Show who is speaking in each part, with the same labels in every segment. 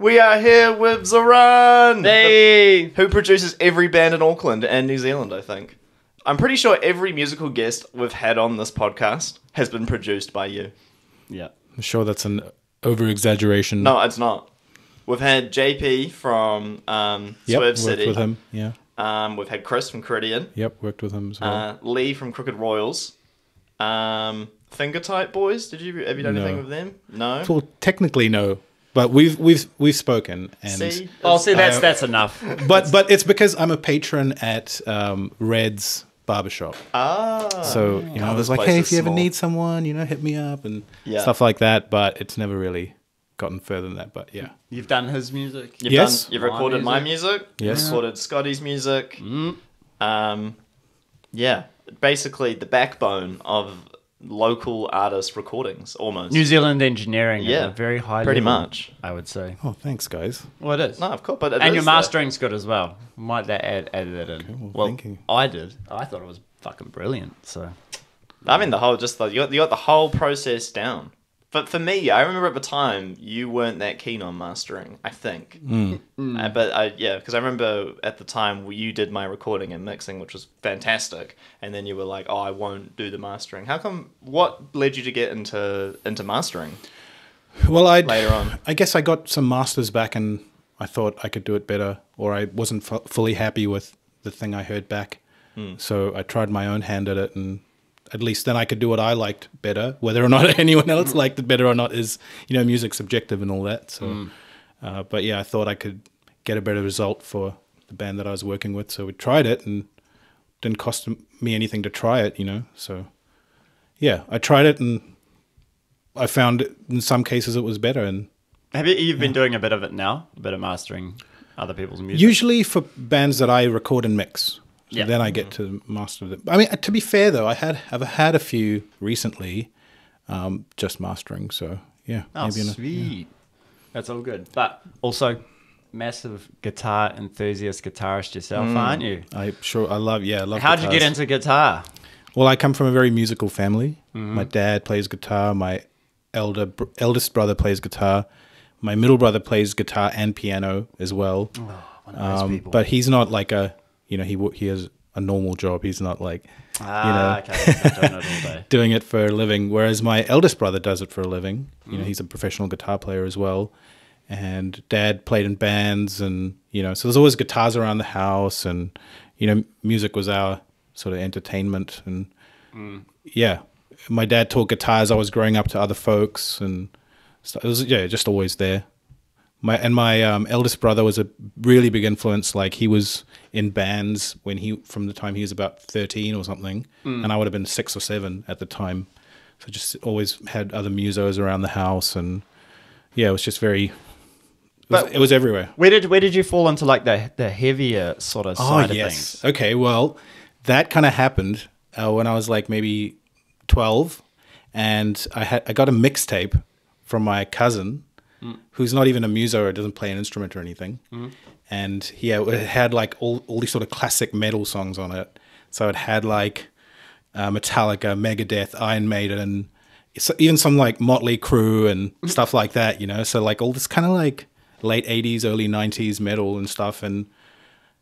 Speaker 1: We are here with Zorran,
Speaker 2: Hey!
Speaker 1: who produces every band in Auckland and New Zealand, I think. I'm pretty sure every musical guest we've had on this podcast has been produced by you.
Speaker 2: Yeah.
Speaker 3: I'm sure that's an over-exaggeration.
Speaker 1: No, it's not. We've had JP from Swerve City.
Speaker 3: Worked with him, yeah.
Speaker 1: We've had Chris from Caridian.
Speaker 3: Yep, worked with him as well.
Speaker 1: Lee from Crooked Royals. Finger Tight Boys. Have you done anything with them? No.
Speaker 3: Well, technically no, but we've spoken. And
Speaker 1: See?
Speaker 2: That's enough.
Speaker 3: But it's because I'm a patron at Red's Barbershop. So I was like, hey, if you ever need someone, hit me up and stuff like that. But it's never really gotten further than that. But yeah,
Speaker 2: You've done his music.
Speaker 1: You've recorded my music.
Speaker 3: Yes.
Speaker 1: You've recorded Scotty's music. Yeah, basically the backbone of local artist recordings, almost.
Speaker 2: New Zealand engineering.
Speaker 1: Yeah,
Speaker 2: at a very high
Speaker 1: pretty
Speaker 2: level,
Speaker 1: much.
Speaker 2: I would say.
Speaker 3: Oh, thanks, guys.
Speaker 2: Well, it is.
Speaker 1: No, of course, but
Speaker 2: and your mastering's good as well. Might that add that in?
Speaker 3: Okay, well,
Speaker 2: well,
Speaker 3: thank you.
Speaker 2: I did. I thought it was fucking brilliant. So.
Speaker 1: I mean, you got the whole process down. But for me, I remember at the time you weren't that keen on mastering, I think. Because I remember at the time you did my recording and mixing, which was fantastic, and then you were like, "Oh, I won't do the mastering." How come? What led you to get into mastering?
Speaker 3: Well,
Speaker 1: later on,
Speaker 3: I guess I got some masters back, and I thought I could do it better, or I wasn't fully happy with the thing I heard back. So I tried my own hand at it, and at least then I could do what I liked better. Whether or not anyone else liked it better or not is, music's subjective and all that. So, but yeah, I thought I could get a better result for the band that I was working with. So we tried it, and it didn't cost me anything to try it, So, yeah, I tried it, and I found in some cases it was better. And
Speaker 2: Have you've been doing a bit of it now? A bit of mastering other people's music?
Speaker 3: Usually for bands that I record and mix. So then I get to master them. I mean, to be fair though, I've had a few recently, just mastering. So yeah.
Speaker 2: Oh, sweet. That's all good. But also, massive guitar enthusiast, guitarist yourself, aren't you?
Speaker 3: I love
Speaker 2: How'd you get into guitar?
Speaker 3: Well, I come from a very musical family. My dad plays guitar. My eldest brother plays guitar. My middle brother plays guitar and piano as well.
Speaker 2: Oh, one of those people.
Speaker 3: But he's not like he has a normal job. He's not like,
Speaker 2: okay. Doing it all day.
Speaker 3: doing it for a living. Whereas my eldest brother does it for a living. He's a professional guitar player as well. And Dad played in bands, and so there's always guitars around the house, and music was our sort of entertainment. And yeah, my dad taught guitar as I was growing up to other folks, and it was just always there. My eldest brother was a really big influence. Like, he was in bands from the time he was about 13 or something, and I would have been 6 or 7 at the time. So just always had other musos around the house, and yeah, it was just very. It was everywhere.
Speaker 2: Where did you fall into like the heavier sort of side of things?
Speaker 3: Okay, well, that kind of happened when I was like maybe 12, and I got a mixtape from my cousin. Who's not even a muso or doesn't play an instrument or anything. And it had like all these sort of classic metal songs on it. So it had like Metallica, Megadeth, Iron Maiden, even some like Motley Crue and stuff like that, So like all this kind of like late 80s, early 90s metal and stuff. And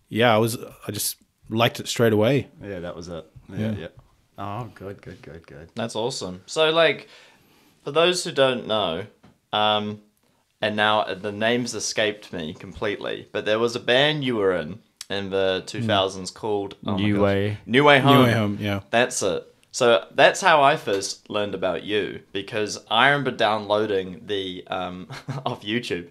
Speaker 3: yeah, I just liked it straight away.
Speaker 2: Yeah, that was it. Yeah. Oh, good.
Speaker 1: That's awesome. So, like, for those who don't know, and now the names escaped me completely, but there was a band you were in the 2000s called
Speaker 2: New Way Home.
Speaker 3: New Way Home, yeah.
Speaker 1: That's it. So that's how I first learned about you, because I remember downloading the off YouTube,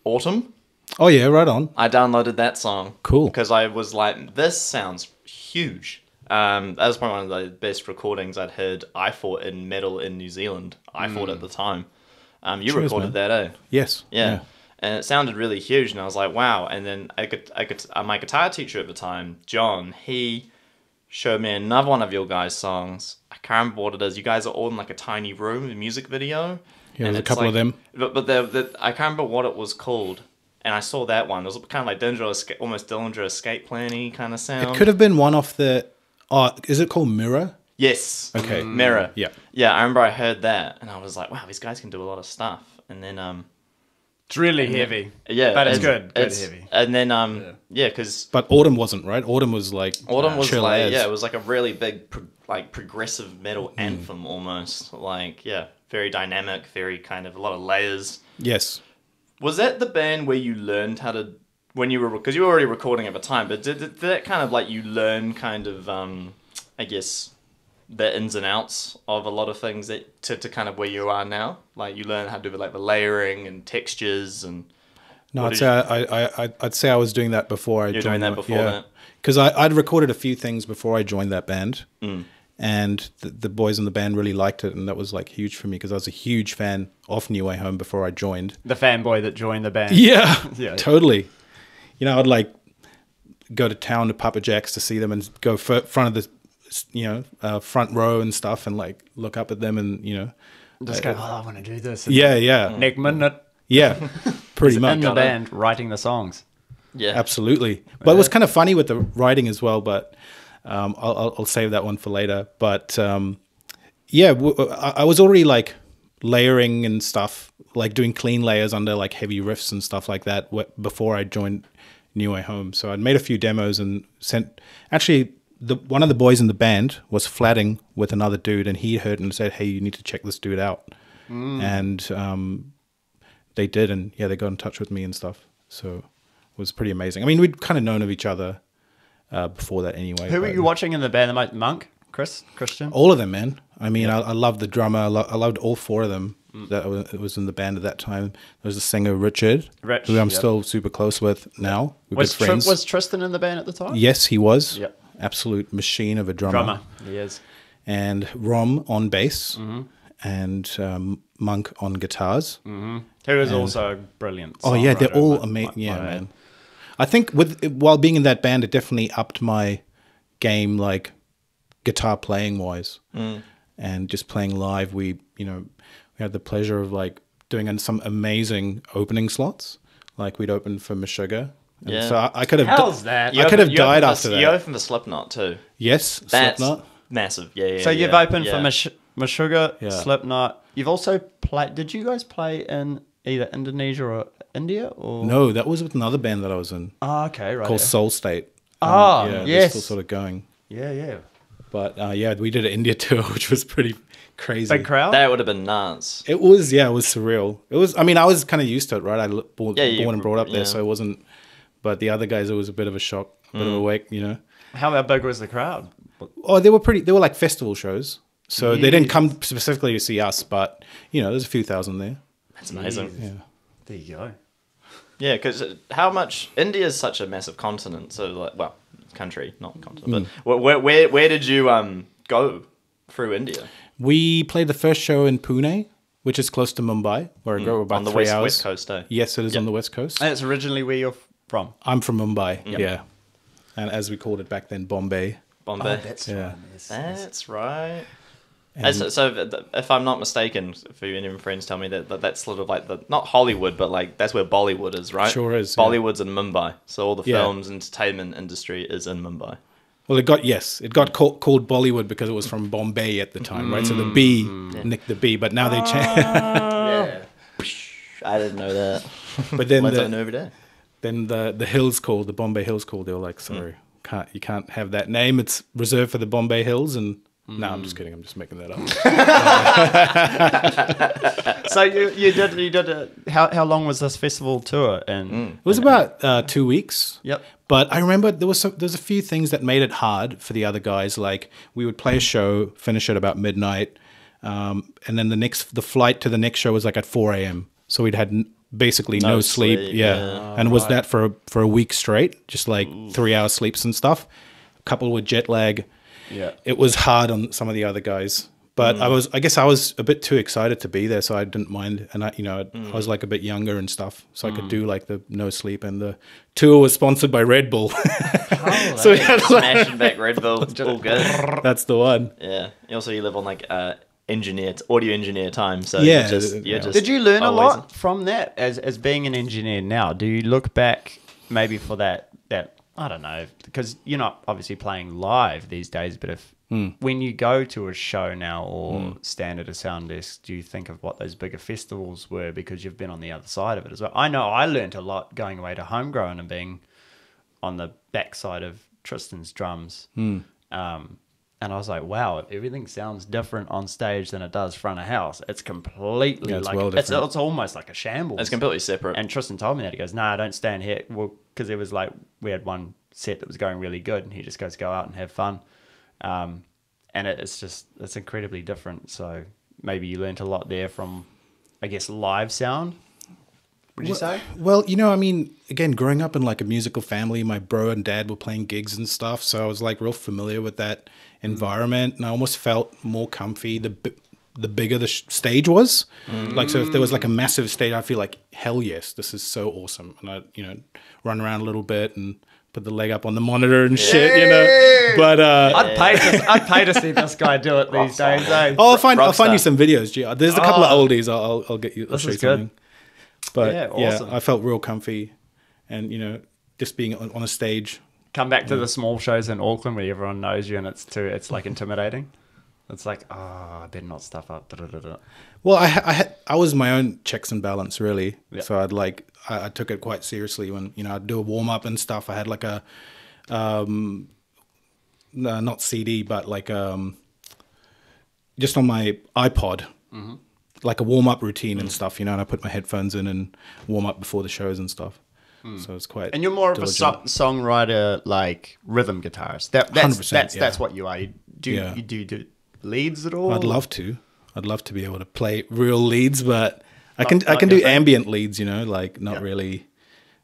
Speaker 1: Autumn.
Speaker 3: Oh yeah, right on.
Speaker 1: I downloaded that song.
Speaker 3: Cool.
Speaker 1: Because I was like, this sounds huge. That was probably one of the best recordings I'd heard, I thought, in metal in New Zealand. I thought at the time. You recorded that, eh?
Speaker 3: Yes.
Speaker 1: Yeah. And it sounded really huge, and I was like, wow. And then my guitar teacher at the time, John, he showed me another one of your guys' songs. I can't remember what it is. You guys are all in like a tiny room, a music video.
Speaker 3: Yeah, there's a couple of them.
Speaker 1: But I can't remember what it was called. And I saw that one. It was kind of like almost Dillinger Escape Plan-y kind of sound.
Speaker 3: It could have been one off the... is it called Mirror?
Speaker 1: Yes.
Speaker 3: Okay.
Speaker 1: Mirror.
Speaker 3: Yeah.
Speaker 1: Yeah, I remember I heard that, and I was like, wow, these guys can do a lot of stuff. And then
Speaker 2: It's really heavy.
Speaker 1: Yeah,
Speaker 2: But it's good heavy.
Speaker 1: And then because
Speaker 3: But Autumn wasn't, right? Autumn was like
Speaker 1: Autumn was
Speaker 3: chill
Speaker 1: like
Speaker 3: as.
Speaker 1: it was like a really big progressive metal anthem almost. Like very dynamic, very kind of a lot of layers.
Speaker 3: Yes.
Speaker 1: Was that the band where you learned how to when you were because you were already recording at the time? But did that kind of like you learn kind of I guess the ins and outs of a lot of things that to kind of where you are now? Like you learn how to do like the layering and textures and.
Speaker 3: No, I'd say I was doing that before I joined.
Speaker 1: You're doing that before that?
Speaker 3: Because I'd recorded a few things before I joined that band. And the boys in the band really liked it, and that was like huge for me because I was a huge fan of New Way Home before I joined.
Speaker 2: The fanboy that joined the band.
Speaker 3: Yeah,
Speaker 2: Yeah.
Speaker 3: totally. You know, I'd like go to town to Papa Jack's to see them and go front of the, front row and stuff, and like look up at them and
Speaker 2: Just go, I want to do this.
Speaker 3: yeah.
Speaker 2: Next minute,
Speaker 3: Yeah, pretty much.
Speaker 2: in the band writing the songs.
Speaker 1: Yeah,
Speaker 3: Absolutely. But it was kind of funny with the writing as well, but I'll save that one for later. But I was already like layering and stuff, like doing clean layers under like heavy riffs and stuff like that before I joined New Way Home. So I'd made a few demos and sent. Actually, one of the boys in the band was flatting with another dude, and he heard and said, "Hey, you need to check this dude out." And they did, and they got in touch with me and stuff. So it was pretty amazing. I mean, we'd kind of known of each other before that anyway.
Speaker 2: Who were you watching in the band? Monk? Christian?
Speaker 3: All of them, man. I mean, I loved the drummer. I loved all four of them that was in the band at that time. There was the singer, Rich, who I'm still super close with now. We're good friends.
Speaker 2: Was Tristan in the band at the time?
Speaker 3: Yes, he was.
Speaker 2: Yep.
Speaker 3: Absolute machine of a drummer.
Speaker 2: He is.
Speaker 3: And Rom on bass. And Monk on guitars.
Speaker 2: Who is also brilliant.
Speaker 3: Oh yeah, they're
Speaker 2: songwriter,
Speaker 3: all
Speaker 2: but-
Speaker 3: amazing. Yeah,
Speaker 2: but-
Speaker 3: man. I think while being in that band, it definitely upped my game, like guitar playing wise, and just playing live. We had the pleasure of like doing some amazing opening slots. Like we'd open for Meshuggah.
Speaker 1: Yeah.
Speaker 3: So I could have.
Speaker 2: How's that?
Speaker 3: I could have died after that.
Speaker 1: You opened for Slipknot too.
Speaker 3: Yes,
Speaker 1: That's
Speaker 3: Slipknot.
Speaker 1: massive. Yeah.
Speaker 2: So you've opened for
Speaker 1: yeah.
Speaker 2: Meshuggah,
Speaker 3: Yeah.
Speaker 2: Slipknot. You've also played. Did you guys play in either Indonesia or India? Or
Speaker 3: No, that was with another band that I was in
Speaker 2: Oh, okay, right.
Speaker 3: called Soul State.
Speaker 2: Ah,
Speaker 3: they're
Speaker 2: yes.
Speaker 3: still sort of going.
Speaker 2: Yeah.
Speaker 3: But we did an India tour, which was pretty crazy.
Speaker 2: Big crowd.
Speaker 1: That would have been nuts.
Speaker 3: It was surreal. It was. I mean, I was kind of used to it, right? Born and brought up there,
Speaker 1: yeah.
Speaker 3: so it wasn't. But the other guys, it was a bit of a shock, a bit of a wake,
Speaker 2: How big was the crowd?
Speaker 3: Oh, they were like festival shows, so they didn't come specifically to see us, but there's a few thousand there.
Speaker 1: That's amazing.
Speaker 3: Yeah.
Speaker 2: There you go.
Speaker 1: Yeah, because how much India is such a massive continent, so like, well, country, not continent, but where did you go through India?
Speaker 3: We played the first show in Pune, which is close to Mumbai, where I grew about
Speaker 1: On the
Speaker 3: 3 hours.
Speaker 1: west coast, eh?
Speaker 3: Yes, it is on the west coast.
Speaker 2: And it's originally where you're from.
Speaker 3: I'm from Mumbai. Yeah, and as we called it back then, Bombay.
Speaker 1: Bombay.
Speaker 2: That's
Speaker 3: Yeah.
Speaker 2: right. Yes.
Speaker 1: That's right.
Speaker 3: And-
Speaker 1: So if I'm not mistaken, if any of your friends tell me that's sort of like not Hollywood, but like that's where Bollywood is, right?
Speaker 3: Sure is, yeah.
Speaker 1: Bollywood's in Mumbai, so all the
Speaker 3: Yeah.
Speaker 1: films, entertainment industry is in Mumbai.
Speaker 3: Well, it got called Bollywood because it was from Bombay at the time, right? So the B nicked the B, but now they changed.
Speaker 1: Yeah. I didn't know that.
Speaker 3: But then
Speaker 1: Learned something every day.
Speaker 3: Then the Hills called, the Bombay Hills called. They were like, sorry, you can't have that name. It's reserved for the Bombay Hills. And no, I'm just kidding. I'm just making that up.
Speaker 2: So you did how long was this festival tour? And
Speaker 3: It was about 2 weeks.
Speaker 2: Yep.
Speaker 3: But I remember there's a few things that made it hard for the other guys. Like we would play a show, finish at about midnight, and then the flight to the next show was like at 4 a.m. So we'd had basically no sleep. Yeah. And was that for a week straight, just like 3 hour sleeps and stuff, coupled with jet lag.
Speaker 2: Yeah.
Speaker 3: It was hard on some of the other guys. But I guess I was a bit too excited to be there, so I didn't mind. And I was like a bit younger and stuff, so I could do like the no sleep. And the tour was sponsored by Red Bull. So we had
Speaker 1: Smashing back Red Bull, all good.
Speaker 3: that's the one.
Speaker 1: Yeah. Also, you live on like audio engineer time, so
Speaker 3: Yeah,
Speaker 1: you're just
Speaker 2: Did you learn a
Speaker 1: always-
Speaker 2: lot from that as being an engineer now? Do you look back maybe for that I don't know, because you're not obviously playing live these days, but if when you go to a show now or stand at a sound desk, do you think of what those bigger festivals were because you've been on the other side of it as well? I know I learnt a lot going away to Homegrown and being on the backside of Tristan's drums. And I was like, wow, everything sounds different on stage than it does front of house. It's completely
Speaker 3: it's
Speaker 2: like,
Speaker 3: well
Speaker 2: it's
Speaker 3: different.
Speaker 2: almost like a shambles.
Speaker 1: It's completely separate.
Speaker 2: And Tristan told me that. He goes, "No, don't stand here." Well, because it was like we had one set that was going really good, and he just goes, "Go out and have fun." And it's incredibly different. So maybe you learnt a lot there from, I guess, live sound. Would you say?
Speaker 3: Well, you know, I mean, again, growing up in like a musical family, my bro and dad were playing gigs and stuff, so I was like real familiar with that environment, and I almost felt more comfy the bigger the stage was. Like, so if there was like a massive stage, I feel like, hell yes, this is so awesome. And I, you know, run around a little bit and put the leg up on the monitor and shit, you know. But
Speaker 2: I'd pay to see this guy do it these days. Eh?
Speaker 3: I'll find you some videos, G. There's a couple of oldies. I'll get you. I'll show you something. But
Speaker 2: Yeah, awesome.
Speaker 3: I felt real comfy, and you know, just being on a stage.
Speaker 2: Come back to the small shows in Auckland where everyone knows you and it's like intimidating. It's like, oh, I better not stuff up. Da-da-da-da.
Speaker 3: Well, I was my own checks and balance, really.
Speaker 2: Yep.
Speaker 3: So I took it quite seriously when, you know, I'd do a warm up and stuff. I had like a no, not CD, but like just on my iPod, like a warm up routine and stuff, you know. And I put my headphones in and warm up before the shows and stuff. So it's quite.
Speaker 2: And you're more
Speaker 3: diligent.
Speaker 2: of a songwriter, like rhythm guitarist. That's
Speaker 3: 100%,
Speaker 2: that's what you are. Do you do leads at all?
Speaker 3: I'd love to be able to play real leads, but I can
Speaker 2: not
Speaker 3: do
Speaker 2: your thing?
Speaker 3: ambient leads, you know, like not really,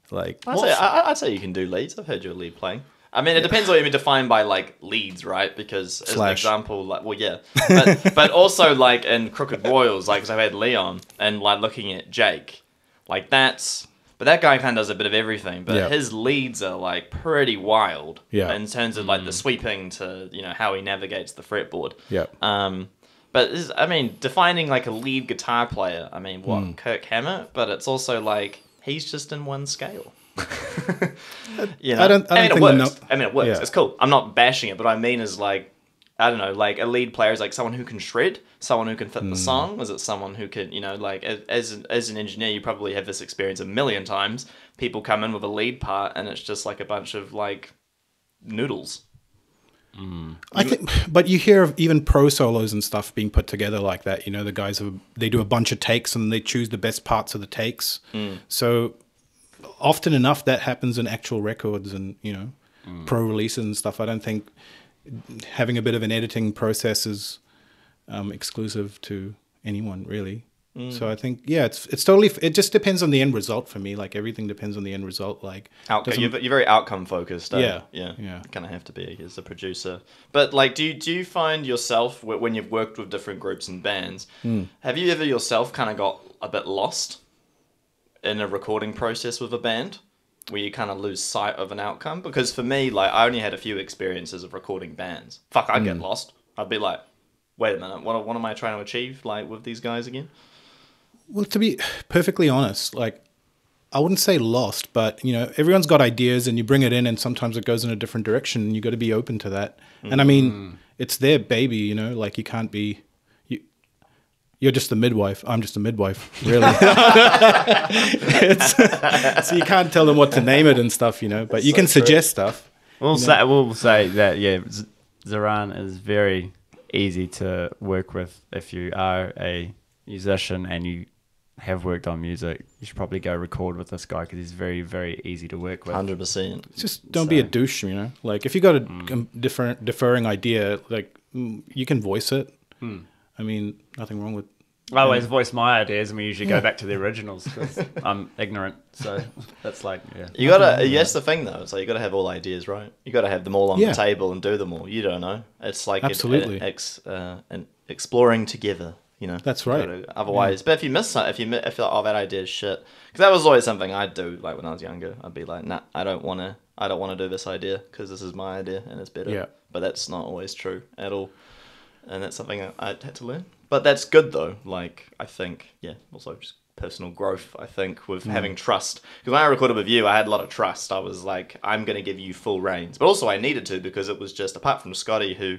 Speaker 3: like.
Speaker 1: I'd say you can do leads. I've heard you lead playing. I mean, it depends what you mean define by like leads, right? Because as
Speaker 3: Slash.
Speaker 1: an example, like, well, yeah, but also like in Crooked Royals, like, because I've had Leon and like looking at Jake, like that's. But that guy kind of does a bit of everything. But
Speaker 3: Yeah.
Speaker 1: his leads are like pretty wild.
Speaker 3: Yeah.
Speaker 1: In terms of like the sweeping to, you know, how he navigates the fretboard.
Speaker 3: Yeah.
Speaker 1: But I mean, defining like a lead guitar player. I mean, what Kirk Hammett? But it's also like he's just in one scale. You know,
Speaker 3: I mean,
Speaker 1: it
Speaker 3: think
Speaker 1: works. I mean, it works.
Speaker 3: Yeah.
Speaker 1: It's cool. I'm not bashing it, but I mean is like. I don't know, like a lead player is like someone who can shred, someone who can fit the song. Is it someone who can, you know, like as an engineer, you probably have this experience a million times. People come in with a lead part and it's just like a bunch of like noodles.
Speaker 3: I think, but you hear of even pro solos and stuff being put together like that. You know, the guys they do a bunch of takes and they choose the best parts of the takes. So often enough that happens in actual records and, you know, pro releases and stuff. I don't think having a bit of an editing process is exclusive to anyone, really. So I think, yeah, it's totally. It just depends on the end result for me. Like everything depends on the end result. Like
Speaker 1: You're very outcome focused.
Speaker 3: Yeah.
Speaker 1: Yeah.
Speaker 3: Yeah.
Speaker 1: You kind of have to be as a producer. But like, do you find yourself when you've worked with different groups and bands, have you ever yourself kind of got a bit lost in a recording process with a band? Where you kind of lose sight of an outcome? Because for me, like, I only had a few experiences of recording bands. Fuck, I'd get lost. I'd be like, wait a minute, what am I trying to achieve, like, with these guys again?
Speaker 3: Well, to be perfectly honest, like, I wouldn't say lost, but, you know, everyone's got ideas and you bring it in and sometimes it goes in a different direction and you got to be open to that. And I mean, it's their baby, you know, like you can't be... You're just the midwife. I'm just a midwife, really. So you can't tell them what to name it and stuff, you know. But you can suggest stuff.
Speaker 2: We'll say that Zorran is very easy to work with if you are a musician and you have worked on music. You should probably go record with this guy because he's very, very easy to work with.
Speaker 1: 100%.
Speaker 3: Just don't be a douche, you know. Like if you got a differing idea, like you can voice it. I mean, nothing wrong with.
Speaker 2: I always voice my ideas, and we usually go back to the originals because I'm ignorant. So that's like, yeah.
Speaker 1: You gotta. That's the thing, though. It's like you gotta have all ideas, right? You gotta have them all on the table and do them all. You don't know. It's like
Speaker 3: absolutely
Speaker 1: and exploring together. You know.
Speaker 3: That's right.
Speaker 1: Otherwise, but if you miss something, if you're like, oh, that idea is shit, because that was always something I'd do. Like when I was younger, I'd be like, nah, I don't want to do this idea because this is my idea and it's better.
Speaker 3: Yeah.
Speaker 1: But that's not always true at all. And that's something I had to learn. But that's good, though. Like, I think, yeah, also just personal growth, I think, with having trust. Because when I recorded with you, I had a lot of trust. I was like, I'm going to give you full reins. But also I needed to, because it was just, apart from Scotty, who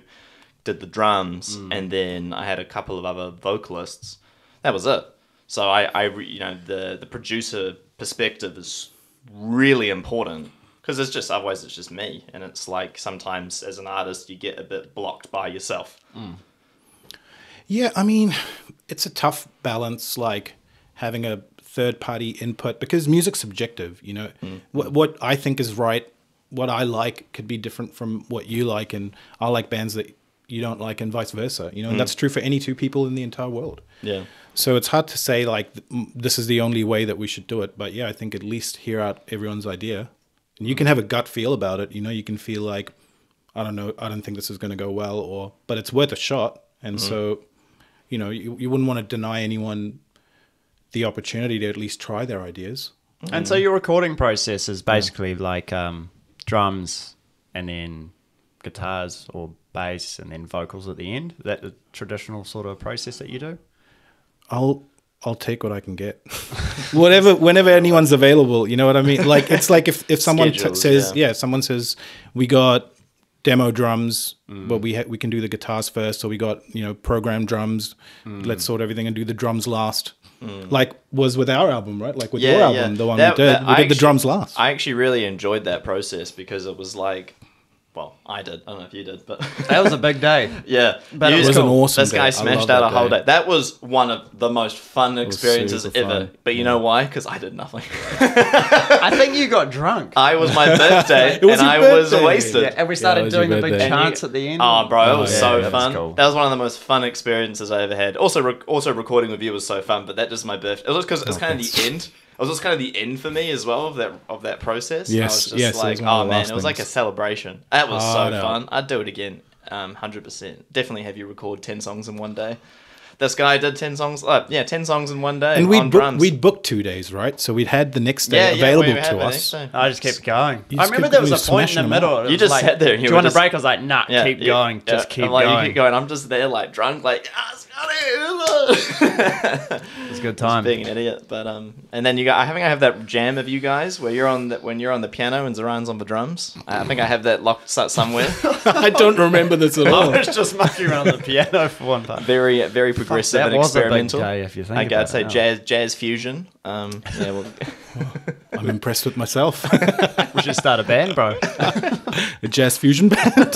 Speaker 1: did the drums, and then I had a couple of other vocalists, that was it. So the producer perspective is really important. Because otherwise it's just me. And it's like, sometimes as an artist, you get a bit blocked by yourself.
Speaker 3: Yeah, I mean, it's a tough balance, like having a third-party input, because music's subjective, you know. What I think is right, what I like could be different from what you like, and I like bands that you don't like, and vice versa, you know. And that's true for any two people in the entire world.
Speaker 1: Yeah.
Speaker 3: So it's hard to say, like, this is the only way that we should do it. But yeah, I think at least hear out everyone's idea. And you can have a gut feel about it, you know. You can feel like, I don't know, I don't think this is going to go well, but it's worth a shot. And so, you know, you wouldn't want to deny anyone the opportunity to at least try their ideas.
Speaker 2: And so your recording process is basically like drums and then guitars or bass and then vocals at the end. Is that the traditional sort of process that you do?
Speaker 3: I'll take what I can get. Whenever anyone's available, you know what I mean? Like, it's like if someone says, someone says, we got demo drums, but we can do the guitars first, or we got, you know, program drums, let's sort everything and do the drums last. Like was with our album, right? Like with your album, the one we did the drums last.
Speaker 1: I actually really enjoyed that process, because it was like, well, I did. I don't know if you did, but
Speaker 2: that was a big day.
Speaker 1: Yeah,
Speaker 3: but it was an awesome
Speaker 1: This guy smashed out a whole day. That was one of the most fun experiences ever.
Speaker 3: Fun.
Speaker 1: But you know why? Because I did nothing.
Speaker 2: I think you got drunk.
Speaker 1: I was my birthday, and I was wasted.
Speaker 2: Yeah, and we started doing the big chants at the end.
Speaker 1: Oh, bro, it was so fun.
Speaker 2: Cool.
Speaker 1: That was one of the most fun experiences I ever had. Also, recording with you was so fun. But that just my birthday. It was because it's kind of the end. It was just kind of the end for me as well of that process.
Speaker 3: Yes,
Speaker 1: I was just like, oh man, it was like a celebration. That was so
Speaker 3: no.
Speaker 1: fun. I'd do it again, 100%. Definitely have you record 10 songs in one day. This guy did 10 songs. 10 songs in one day.
Speaker 3: And
Speaker 1: drums.
Speaker 3: we'd booked 2 days, right? So we'd had the next day available to us.
Speaker 2: I just kept going. I remember there was a point in the middle.
Speaker 1: You just sat there. And
Speaker 2: do you want a break? I was like, nah, keep going. Just keep going.
Speaker 1: You keep going. I'm just there, like drunk, like,
Speaker 2: it's a good time.
Speaker 1: Just being an idiot, but and then I think I have that jam of you guys where when you're on the piano and Zorran's on the drums. I think I have that locked somewhere.
Speaker 3: I don't remember this at all.
Speaker 2: I was just mucking around the piano for one time.
Speaker 1: Very, very progressive and experimental.
Speaker 2: That was a big day, if you think about
Speaker 1: I'd say jazz fusion.
Speaker 3: I'm impressed with myself.
Speaker 2: We should start a band, bro.
Speaker 3: A jazz fusion band.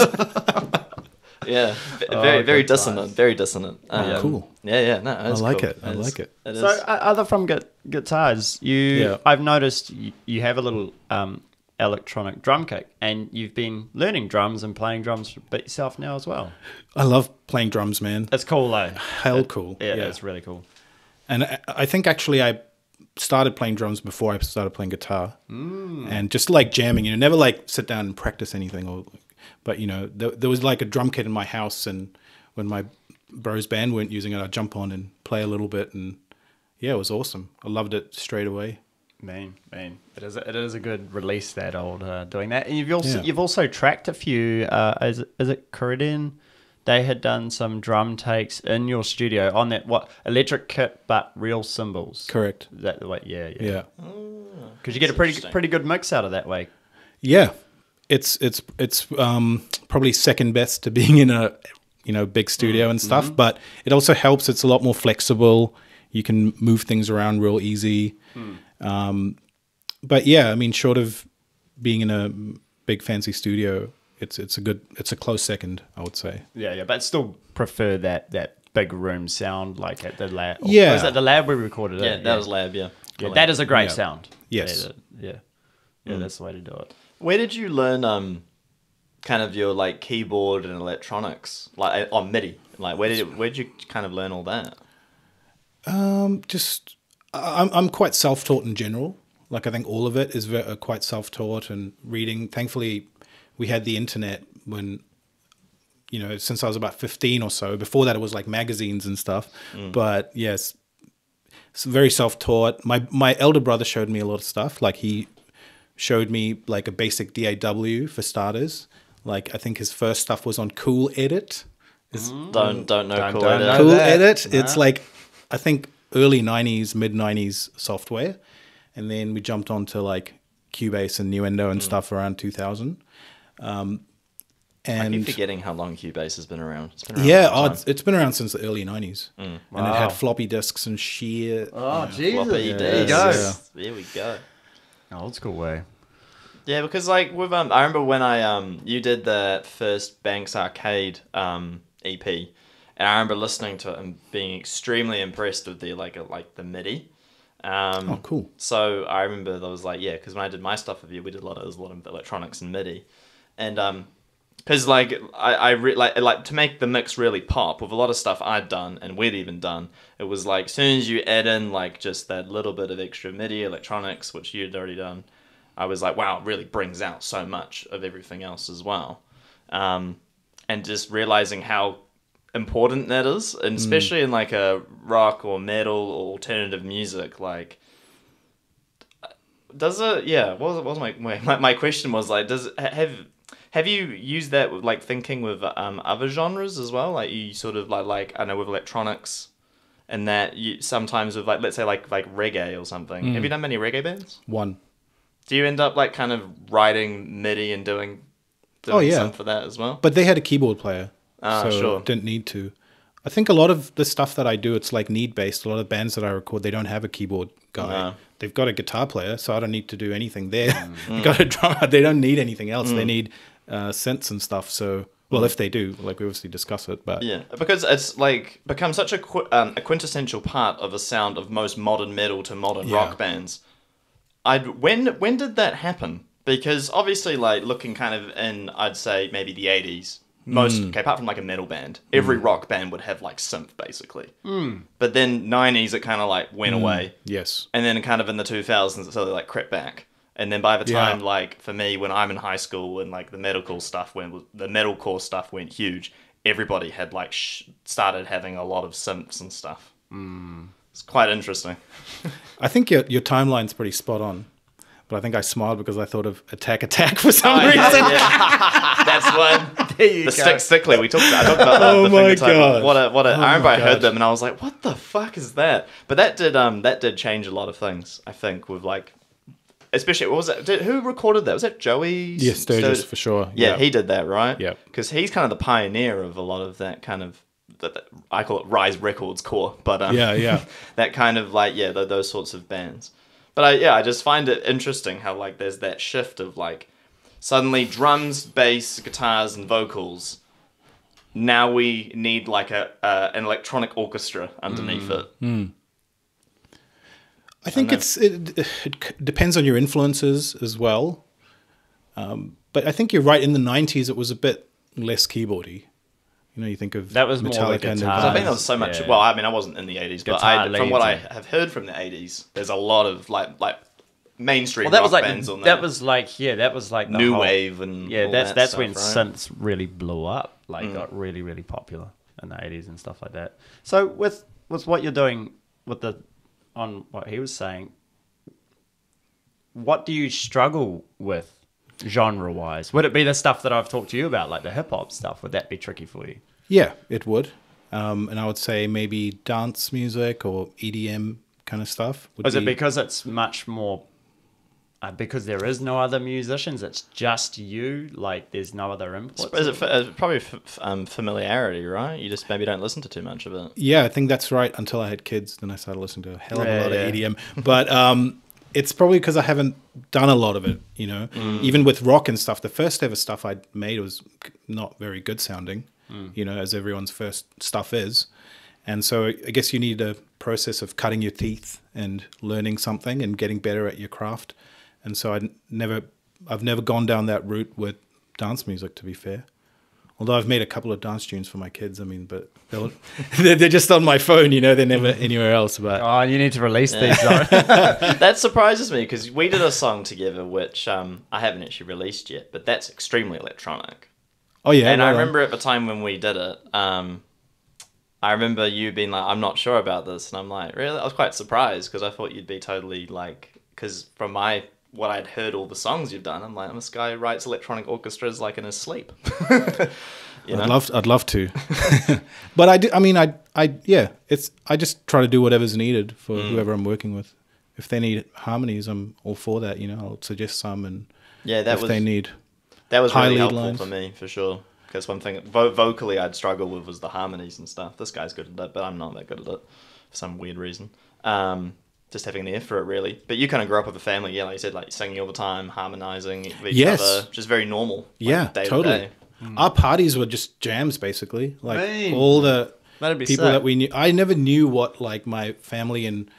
Speaker 1: Yeah, very dissonant. Very dissonant.
Speaker 3: Cool.
Speaker 1: Yeah. No,
Speaker 3: I like it. I like it.
Speaker 2: So, other from guitars, I've noticed you have a little electronic drum kit, and you've been learning drums and playing drums a bit yourself now as well.
Speaker 3: I love playing drums, man.
Speaker 2: It's cool, though.
Speaker 3: Hell cool.
Speaker 2: Yeah, it's really cool.
Speaker 3: And I think actually I started playing drums before I started playing guitar, and just like jamming. You know, never like sit down and practice anything But, you know, there was like a drum kit in my house, and when my bros band weren't using it, I'd jump on and play a little bit, and yeah, it was awesome. I loved it straight away.
Speaker 2: Man, it is a good release, that old doing that. And you've also tracked a few. Is it Coridian? They had done some drum takes in your studio on that electric kit, but real cymbals.
Speaker 3: Correct.
Speaker 2: Is that the way? Yeah. Because you get a pretty good mix out of that way.
Speaker 3: Yeah. It's probably second best to being in a big studio and stuff, but it also helps. It's a lot more flexible. You can move things around real easy. But yeah, I mean, short of being in a big fancy studio, it's a close second, I would say.
Speaker 2: Yeah, but still prefer that big room sound, like at the lab.
Speaker 3: Yeah,
Speaker 2: was that the lab we recorded it?
Speaker 1: Yeah, that was lab. Yeah,
Speaker 2: that is a great sound.
Speaker 3: Yes.
Speaker 2: Yeah, that's the way to do it.
Speaker 1: Where did you learn kind of your like keyboard and electronics, like on MIDI? Like where did you kind of learn all that?
Speaker 3: I'm quite self-taught in general. Like I think all of it is quite self-taught and reading. Thankfully, we had the internet when, since I was about 15 or so. Before that, it was like magazines and stuff. But yes, it's very self-taught. My elder brother showed me a lot of stuff. Like he showed me like a basic DAW for starters. Like I think his first stuff was on Cool Edit.
Speaker 1: Don't know Cool
Speaker 3: Edit.
Speaker 1: Edit.
Speaker 3: Cool Edit. It's like, I think early 90s, mid 90s software. And then we jumped onto like Cubase and Nuendo and stuff around 2000.
Speaker 1: I keep forgetting how long Cubase has been around. It's been around
Speaker 3: Yeah,
Speaker 1: a long time.
Speaker 3: it's been around since the early 90s. And it had floppy disks and sheer...
Speaker 2: Oh, Jesus.
Speaker 1: Floppy
Speaker 2: There you
Speaker 1: disks.
Speaker 2: go.
Speaker 1: There we go.
Speaker 2: Old school way.
Speaker 1: Yeah, because like with I remember when you did the first Banks Arcade EP, and I remember listening to it and being extremely impressed with the the MIDI.
Speaker 3: Oh, cool.
Speaker 1: So I remember there was because when I did my stuff with you, we did a lot of electronics and MIDI, and because like to make the mix really pop with a lot of stuff I'd done and we'd even done, it was like as soon as you add in like just that little bit of extra MIDI electronics which you'd already done, I was like, wow, it really brings out so much of everything else as well, and just realizing how important that is, and especially in like a rock or metal or alternative music, like does it what was my question was like, does it have you used that with like thinking with other genres as well, like you sort of like I know with electronics and that you sometimes with like let's say like reggae or something, have you done many reggae bands?
Speaker 3: One.
Speaker 1: Do you end up like kind of writing MIDI and doing some for that as well?
Speaker 3: But they had a keyboard player. So
Speaker 1: Sure.
Speaker 3: didn't need to. I think a lot of the stuff that I do, it's like need-based. A lot of bands that I record, they don't have a keyboard guy.
Speaker 1: No.
Speaker 3: They've got a guitar player, so I don't need to do anything there. They got a drummer. They don't need anything else. They need synths and stuff. So, well, if they do, like we obviously discuss it. But
Speaker 1: Yeah, because it's like become such a quintessential part of the sound of most modern metal to modern rock bands. When did that happen? Because obviously, like looking kind of in, I'd say maybe the 80s. Apart from like a metal band, every rock band would have like synth basically. But then 90s it kind of like went away.
Speaker 3: Yes.
Speaker 1: And then kind of in the 2000s it sort of like crept back. And then by the time like for me when I'm in high school and like the metalcore stuff went huge, everybody had like started having a lot of synths and stuff. It's quite interesting.
Speaker 3: I think your timeline's pretty spot on. But I think I smiled because I thought of Attack for some reason.
Speaker 1: That's one. The Stickly. I talked about that.
Speaker 3: Oh
Speaker 1: the
Speaker 3: my
Speaker 1: fingertip.
Speaker 3: God.
Speaker 1: I remember I heard them and I was like, what the fuck is that? But that did change a lot of things, I think, with like, especially, what was it? Who recorded that? Was that Joey?
Speaker 3: Yeah, Sturgis for sure.
Speaker 1: Yeah, he did that, right?
Speaker 3: Yeah.
Speaker 1: Because he's kind of the pioneer of a lot of that kind of, I call it Rise Records core, but that kind of like, those sorts of bands. But I just find it interesting how like there's that shift of like suddenly drums, bass, guitars, and vocals. Now we need like an electronic orchestra underneath it.
Speaker 3: I think it depends on your influences as well. But I think you're right. In the 90s, it was a bit less keyboardy. You know, you think of
Speaker 2: that was
Speaker 3: Metallica
Speaker 2: more the
Speaker 3: and
Speaker 2: guitars.
Speaker 1: I think there was so much.
Speaker 2: Yeah.
Speaker 1: Well, I mean, I wasn't in the 80s, but from what I have heard from the 80s, there's a lot of like mainstream rock bands on there.
Speaker 2: That was like the
Speaker 1: new
Speaker 2: whole,
Speaker 1: wave and
Speaker 2: yeah.
Speaker 1: all
Speaker 2: That's
Speaker 1: stuff,
Speaker 2: when
Speaker 1: right?
Speaker 2: synths really blew up. Like got really really popular in the 80s and stuff like that. So with what you're doing with on what he was saying, what do you struggle with genre wise? Would it be the stuff that I've talked to you about, like the hip hop stuff? Would that be tricky for you?
Speaker 3: Yeah, it would. And I would say maybe dance music or EDM kind of stuff.
Speaker 2: Is it because it's much more, because there is no other musicians, it's just you, like there's no other inputs?
Speaker 1: Is it probably familiarity, right? You just maybe don't listen to too much of it.
Speaker 3: Yeah, I think that's right. Until I had kids, then I started listening to a hell of a lot of EDM. But it's probably because I haven't done a lot of it, you know. Even with rock and stuff, the first ever stuff I made was not very good sounding, you know, as everyone's first stuff is. And so I guess you need a process of cutting your teeth and learning something and getting better at your craft. And so I've never gone down that route with dance music, to be fair. Although I've made a couple of dance tunes for my kids, I mean, but they're just on my phone, you know, they're never anywhere else. But
Speaker 2: you need to release these.
Speaker 1: That surprises me because we did a song together, which I haven't actually released yet, but that's extremely electronic.
Speaker 3: Oh yeah,
Speaker 1: and I remember at the time when we did it, I remember you being like, "I'm not sure about this," and I'm like, "Really?" I was quite surprised because I thought you'd be totally like, because from what I'd heard all the songs you've done, I'm like, this guy writes electronic orchestras like in his sleep. You know?
Speaker 3: I'd love to, but I do. I mean, I just try to do whatever's needed for whoever I'm working with. If they need harmonies, I'm all for that. You know, I'll suggest some, and if they need
Speaker 1: that was
Speaker 3: high
Speaker 1: really
Speaker 3: lead
Speaker 1: helpful
Speaker 3: lines.
Speaker 1: for me for sure. Because one thing vocally I'd struggle with was the harmonies and stuff. This guy's good at it, but I'm not that good at it for some weird reason. Just having the ear for it, really. But you kind of grew up with a family, yeah, like you said, like singing all the time, harmonizing with each other, just very normal. Like,
Speaker 3: yeah,
Speaker 1: day
Speaker 3: totally.
Speaker 1: To day.
Speaker 3: Our parties were just jams, basically. Like
Speaker 2: Man.
Speaker 3: all the
Speaker 2: That'd be
Speaker 3: people
Speaker 2: sick.
Speaker 3: that we knew. I never knew what like my family and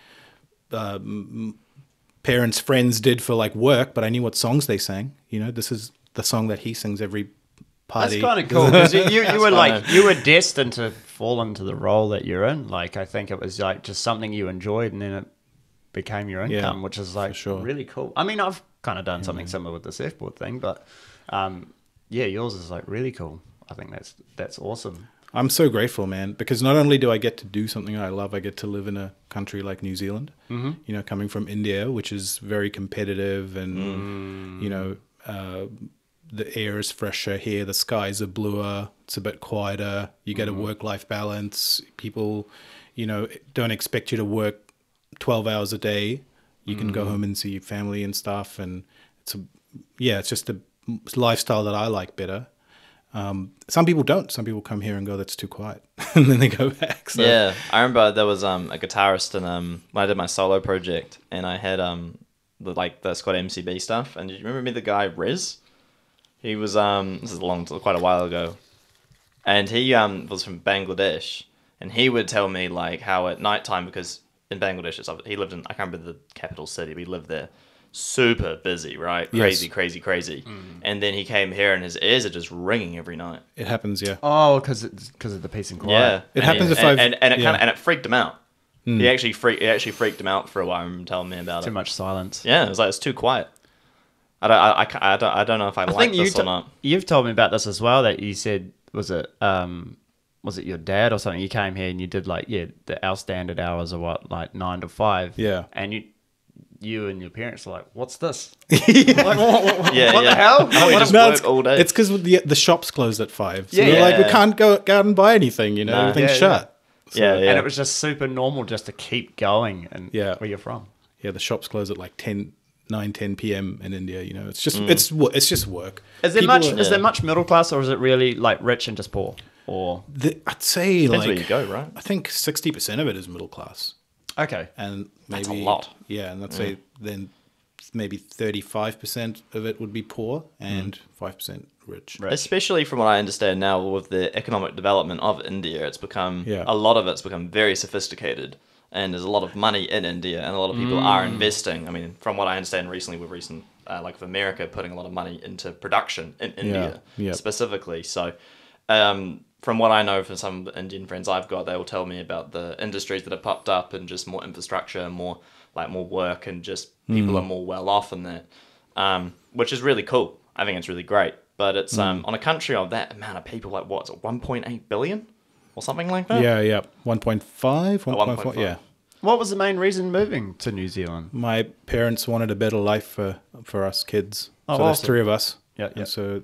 Speaker 3: parents' friends did for like work, but I knew what songs they sang. You know, this is the song that he sings every party.
Speaker 2: That's kind of cool because you were like you were destined to fall into the role that you're in. Like I think it was like just something you enjoyed, and then it became your income, which is like really cool. I mean, I've kind of done something similar with the surfboard thing, but yeah, yours is like really cool. I think that's awesome.
Speaker 3: I'm so grateful, man, because not only do I get to do something I love, I get to live in a country like New Zealand. You know, coming from India, which is very competitive, and you know, the air is fresher here, the skies are bluer, it's a bit quieter. You get a work-life balance. People, you know, don't expect you to work 12 hours a day. You can go home and see your family and stuff, and it's just a lifestyle that I like better. Some people don't. Some people come here and go, that's too quiet, and then they go back. So.
Speaker 1: Yeah, I remember there was a guitarist, and when I did my solo project, and I had the Scott MCB stuff. And do you remember me, the guy Riz? He was this is quite a while ago, and he was from Bangladesh, and he would tell me like how at nighttime, because in Bangladesh he lived in, I can't remember the capital city, we lived there. Super busy, right? Crazy. And then he came here and his ears are just ringing every night.
Speaker 3: It happens, yeah.
Speaker 2: Oh, because of the peace and quiet.
Speaker 1: Yeah,
Speaker 3: It happens if I've...
Speaker 1: And it freaked him out. It actually freaked him out for a while. I remember telling me about it.
Speaker 2: Too much silence.
Speaker 1: Yeah, it was like, it's too quiet. I don't know if I like this or not.
Speaker 2: You've told me about this as well, that you said, was it your dad or something? You came here and you did our standard hours are what, like 9 to 5.
Speaker 3: Yeah.
Speaker 2: And you and your parents are like, what's this?
Speaker 1: What
Speaker 2: the hell?
Speaker 1: Oh, we just work all day.
Speaker 3: It's because the shops closed at 5. So
Speaker 2: Yeah.
Speaker 3: we're like, we can't go out and buy anything, you know, everything's shut. So,
Speaker 1: yeah.
Speaker 2: And it was just super normal just to keep going. And where you're from?
Speaker 3: Yeah, the shops close at like 9, 10 p.m. in India. You know, it's just it's just work.
Speaker 2: Is there much middle class, or is it really like rich and just poor? Or
Speaker 3: I'd say
Speaker 1: depends where you go, right?
Speaker 3: I think 60% of it is middle class.
Speaker 2: okay,
Speaker 3: And maybe
Speaker 1: That's a lot.
Speaker 3: Yeah, and I'd say then maybe 35% of it would be poor and 5% rich.
Speaker 1: Especially from what I understand now with the economic development of India, it's become a lot of it's become very sophisticated, and there's a lot of money in India, and a lot of people are investing. I mean, from what I understand recently, with like of America putting a lot of money into production in India specifically. So, from what I know from some Indian friends I've got, they will tell me about the industries that have popped up and just more infrastructure and more work, and just people are more well off in that, which is really cool. I think it's really great. But it's on a country of that amount of people, like what is it, 1.8 billion or something like that?
Speaker 3: Yeah. 1.5, 1.4, yeah.
Speaker 2: What was the main reason moving to New Zealand?
Speaker 3: My parents wanted a better life for us kids.
Speaker 2: Oh,
Speaker 3: so there's
Speaker 2: awesome.
Speaker 3: 3 of us.
Speaker 2: Yeah.
Speaker 3: And so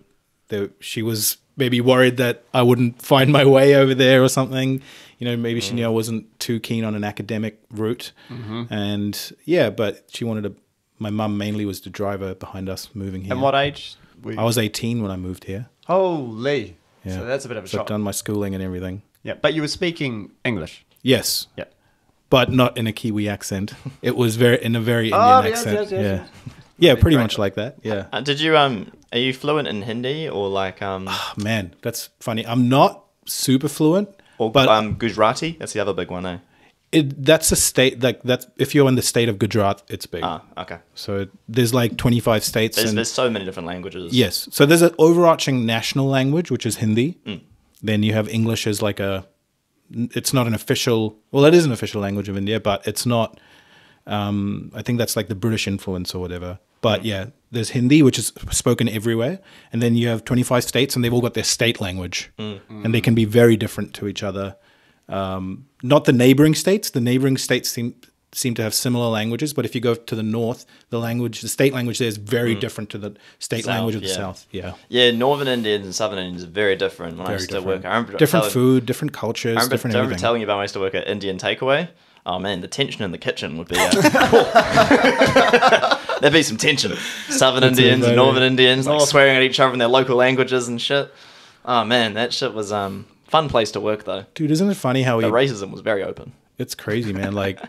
Speaker 3: she was maybe worried that I wouldn't find my way over there or something. You know, maybe she knew I wasn't too keen on an academic route. And but she wanted my mum mainly was the driver behind us moving here.
Speaker 2: And what age?
Speaker 3: I was 18 when I moved here.
Speaker 2: Holy.
Speaker 3: Yeah.
Speaker 2: So that's a bit of a
Speaker 3: So
Speaker 2: shock.
Speaker 3: I've done my schooling and everything.
Speaker 2: Yeah, but you were speaking English.
Speaker 3: Yes.
Speaker 2: Yeah.
Speaker 3: But not in a Kiwi accent. It was in a very Indian
Speaker 2: yes,
Speaker 3: accent.
Speaker 2: yes.
Speaker 3: Yeah, pretty much like that. Yeah.
Speaker 1: Did you are you fluent in Hindi or like
Speaker 3: Man, that's funny. I'm not super fluent,
Speaker 1: or
Speaker 3: but
Speaker 1: Gujarati? That's the other big one, eh?
Speaker 3: that's a state like that's if you're in the state of Gujarat, it's big.
Speaker 1: Ah, okay.
Speaker 3: So there's like 25 states.
Speaker 1: There's so many different languages.
Speaker 3: Yes. So there's an overarching national language, which is Hindi. Then you have English as like it's not an official, well, it is an official language of India, but it's not, I think that's like the British influence or whatever. But yeah, there's Hindi, which is spoken everywhere. And then you have 25 states and they've all got their state language. And they can be very different to each other. Not the neighboring states. The neighboring states seem to have similar languages, but if you go to the north, the state language there is very different to the state language of the south. Yeah.
Speaker 1: Yeah, Northern Indians and Southern Indians are very different. When I used to work, I remember
Speaker 3: different food, different cultures, different
Speaker 1: I remember
Speaker 3: everything.
Speaker 1: telling you about when I used to work at Indian Takeaway. Oh man, the tension in the kitchen would be there'd be some tension. Southern Indians and Northern Indians like swearing at each other in their local languages and shit. Oh man, that shit was fun place to work though.
Speaker 3: Dude, isn't it funny how
Speaker 1: the racism was very open.
Speaker 3: It's crazy, man. Like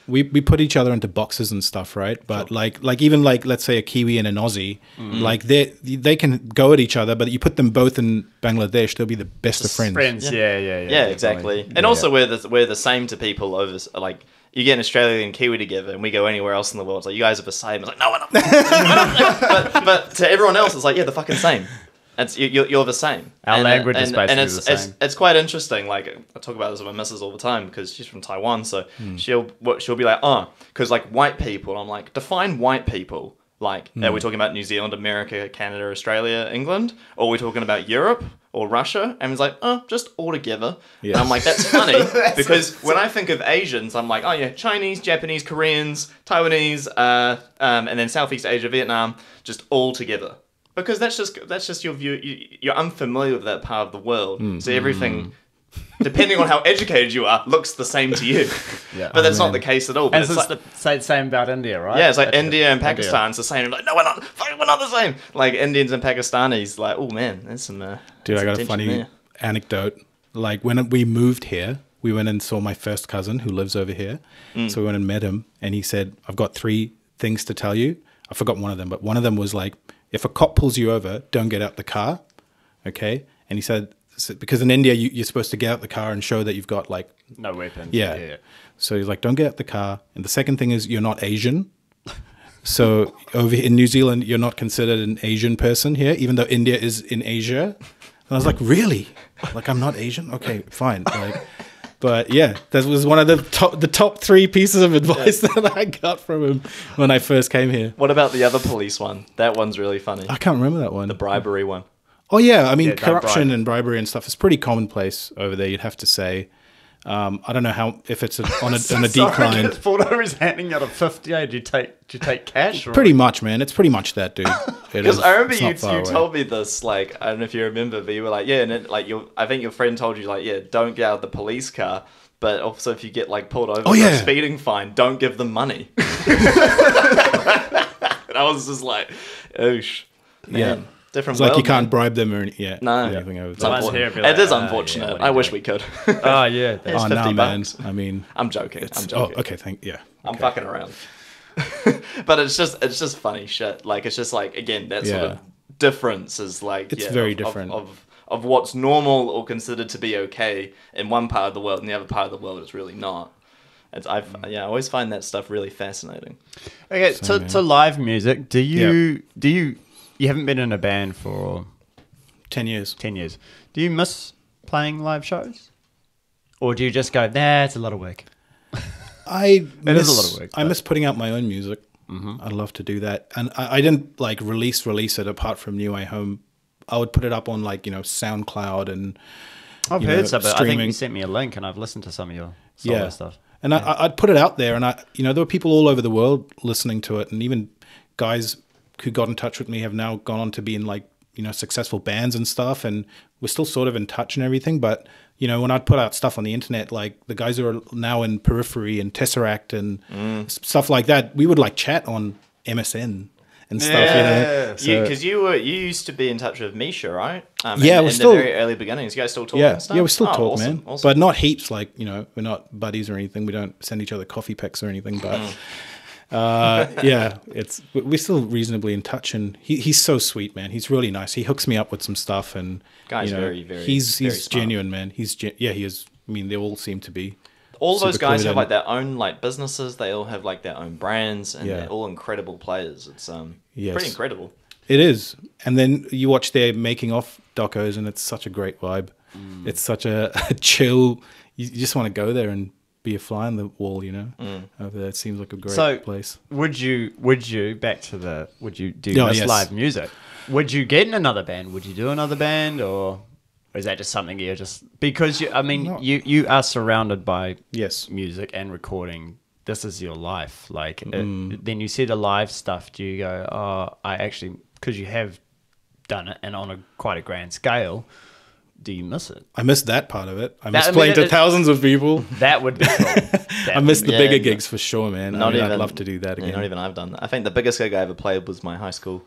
Speaker 3: we put each other into boxes and stuff, right? But like even like let's say a Kiwi and an Aussie, like they can go at each other, but you put them both in Bangladesh, they'll be the best of friends.
Speaker 1: Yeah, exactly. And also we're the same to people over like you get an Australian and Kiwi together, and we go anywhere else in the world. It's like you guys are the same. It's like no, we're not. but to everyone else, it's like yeah, they're fucking same. It's you're the same.
Speaker 2: Our language is basically the same.
Speaker 1: It's quite interesting. Like I talk about this with my missus all the time because she's from Taiwan, so she'll be like, because like white people. I'm like, define white people. Like, are we talking about New Zealand, America, Canada, Australia, England, or are we talking about Europe or Russia? And it's like, just all together. Yeah. And I'm like, that's funny because when I think of Asians, I'm like, oh yeah, Chinese, Japanese, Koreans, Taiwanese, and then Southeast Asia, Vietnam, just all together. Because that's just your view. You're unfamiliar with that part of the world, so everything, depending on how educated you are, looks the same to you. Yeah, but that's not the case at all. But
Speaker 2: and it's like, the same about India, right?
Speaker 1: Yeah, it's like India and Pakistan. It's the same. Like, no, we're not the same. Like Indians and Pakistanis. Like, oh man, there's some.
Speaker 3: Dude, I got a funny anecdote. Like when we moved here, we went and saw my first cousin who lives over here. So we went and met him, and he said, "I've got 3 things to tell you." I forgot one of them, but one of them was like, if a cop pulls you over, don't get out the car, okay? And he said, because in India, you're supposed to get out the car and show that you've got like...
Speaker 2: No weapons.
Speaker 3: Yeah. So he's like, don't get out the car. And the second thing is you're not Asian. So over in New Zealand, you're not considered an Asian person here, even though India is in Asia. And I was like, really? Like, I'm not Asian? Okay, fine. Like... But yeah, that was one of the top 3 pieces of advice that I got from him when I first came here.
Speaker 1: What about the other police one? That one's really funny.
Speaker 3: I can't remember that one.
Speaker 1: The bribery one.
Speaker 3: Oh yeah, I mean corruption and bribery and stuff is pretty commonplace over there. You'd have to say. I don't know if it's on a decline.
Speaker 2: Pulled over, he's handing out a 50. Do you take cash?
Speaker 3: Pretty much, man. It's pretty much that, dude.
Speaker 1: Because I remember you told me this. Like I don't know if you remember, but you were like, yeah, and it, like I think your friend told you like, yeah, don't get out of the police car. But also, if you get like pulled over for a speeding fine, don't give them money. And I was just like, oosh, man. Yeah. Different.
Speaker 3: It's like you can't bribe them or anything. Yeah,
Speaker 1: no,
Speaker 3: anything over
Speaker 1: it is unfortunate. I wish we could.
Speaker 2: Oh yeah,
Speaker 1: it's 50 bucks.
Speaker 3: Man. I mean,
Speaker 1: I'm joking.
Speaker 3: Oh, okay,
Speaker 1: I'm fucking around. But it's just funny shit. Like it's just like again that sort of difference is like
Speaker 3: it's very different
Speaker 1: of what's normal or considered to be okay in one part of the world and the other part of the world is really not. I always find that stuff really fascinating.
Speaker 2: Okay, to live music, do you haven't been in a band for
Speaker 3: 10 years.
Speaker 2: 10 years. Do you miss playing live shows? Or do you just go, it's a lot of work?
Speaker 3: It is a lot of work. I miss putting out my own music. I'd love to do that. And I didn't like release it apart from New Way Home. I would put it up on like, SoundCloud and
Speaker 2: I've heard some, but I think you sent me a link and I've listened to some of your solo stuff.
Speaker 3: And I'd put it out there and there were people all over the world listening to it, and even guys who got in touch with me have now gone on to be in like, successful bands and stuff, and we're still sort of in touch and everything. But, when I'd put out stuff on the internet, like the guys who are now in Periphery and Tesseract and stuff like that, we would like chat on MSN and stuff,
Speaker 1: because you used to be in touch with Misha, right?
Speaker 3: We're still
Speaker 1: in the very early beginnings. You guys still talk and stuff?
Speaker 3: Yeah, we still talk,
Speaker 1: awesome,
Speaker 3: man.
Speaker 1: Awesome.
Speaker 3: But not heaps. Like we're not buddies or anything. We don't send each other coffee packs or anything. But we're still reasonably in touch. And he's so sweet, man. He's really nice. He hooks me up with some stuff, and
Speaker 1: guy's very, very.
Speaker 3: He's
Speaker 1: very
Speaker 3: genuine, man. He is. I mean, they all seem to be.
Speaker 1: All those guys have like their own like businesses. They all have like their own brands, and they're all incredible players. It's pretty incredible.
Speaker 3: It is. And then you watch their making off docos, and it's such a great vibe. It's such a chill. You just want to go there and be a fly on the wall, Over there, it seems like a great place.
Speaker 2: Would you do live music? Would you get in another band? Would you do another band, or is that just something you're just because you are surrounded by music and recording this is your life. Like, then you see the live stuff. Do you go, oh, I actually, because you have done it and on quite a grand scale, do you miss it?
Speaker 3: I missed that part of it. I miss playing to thousands of people.
Speaker 2: That would be cool.
Speaker 3: I miss the bigger gigs for sure, man. I'd love to do that again.
Speaker 1: Not even I've done that. I think the biggest gig I ever played was my high school.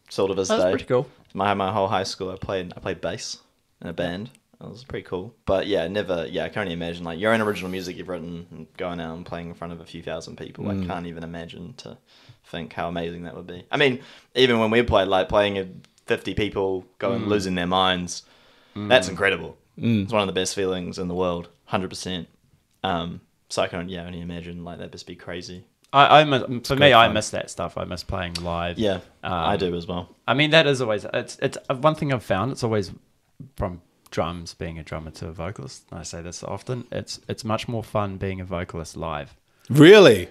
Speaker 1: Sort of as
Speaker 2: That's pretty cool.
Speaker 1: My whole high school, I played bass in a band. It was pretty cool. But yeah, I can only imagine like your own original music you've written and going out and playing in front of a few thousand people. I can't even imagine to think how amazing that would be. I mean, even when we played, like playing at 50 people going losing their minds, that's incredible. It's one of the best feelings in the world, 100%. So I can only imagine like that must be crazy.
Speaker 2: I miss that stuff. I miss playing live.
Speaker 1: Yeah, I do as well.
Speaker 2: I mean, that is always it's one thing I've found. It's always from drums, being a drummer to a vocalist. I say this often. It's much more fun being a vocalist live.
Speaker 3: Really?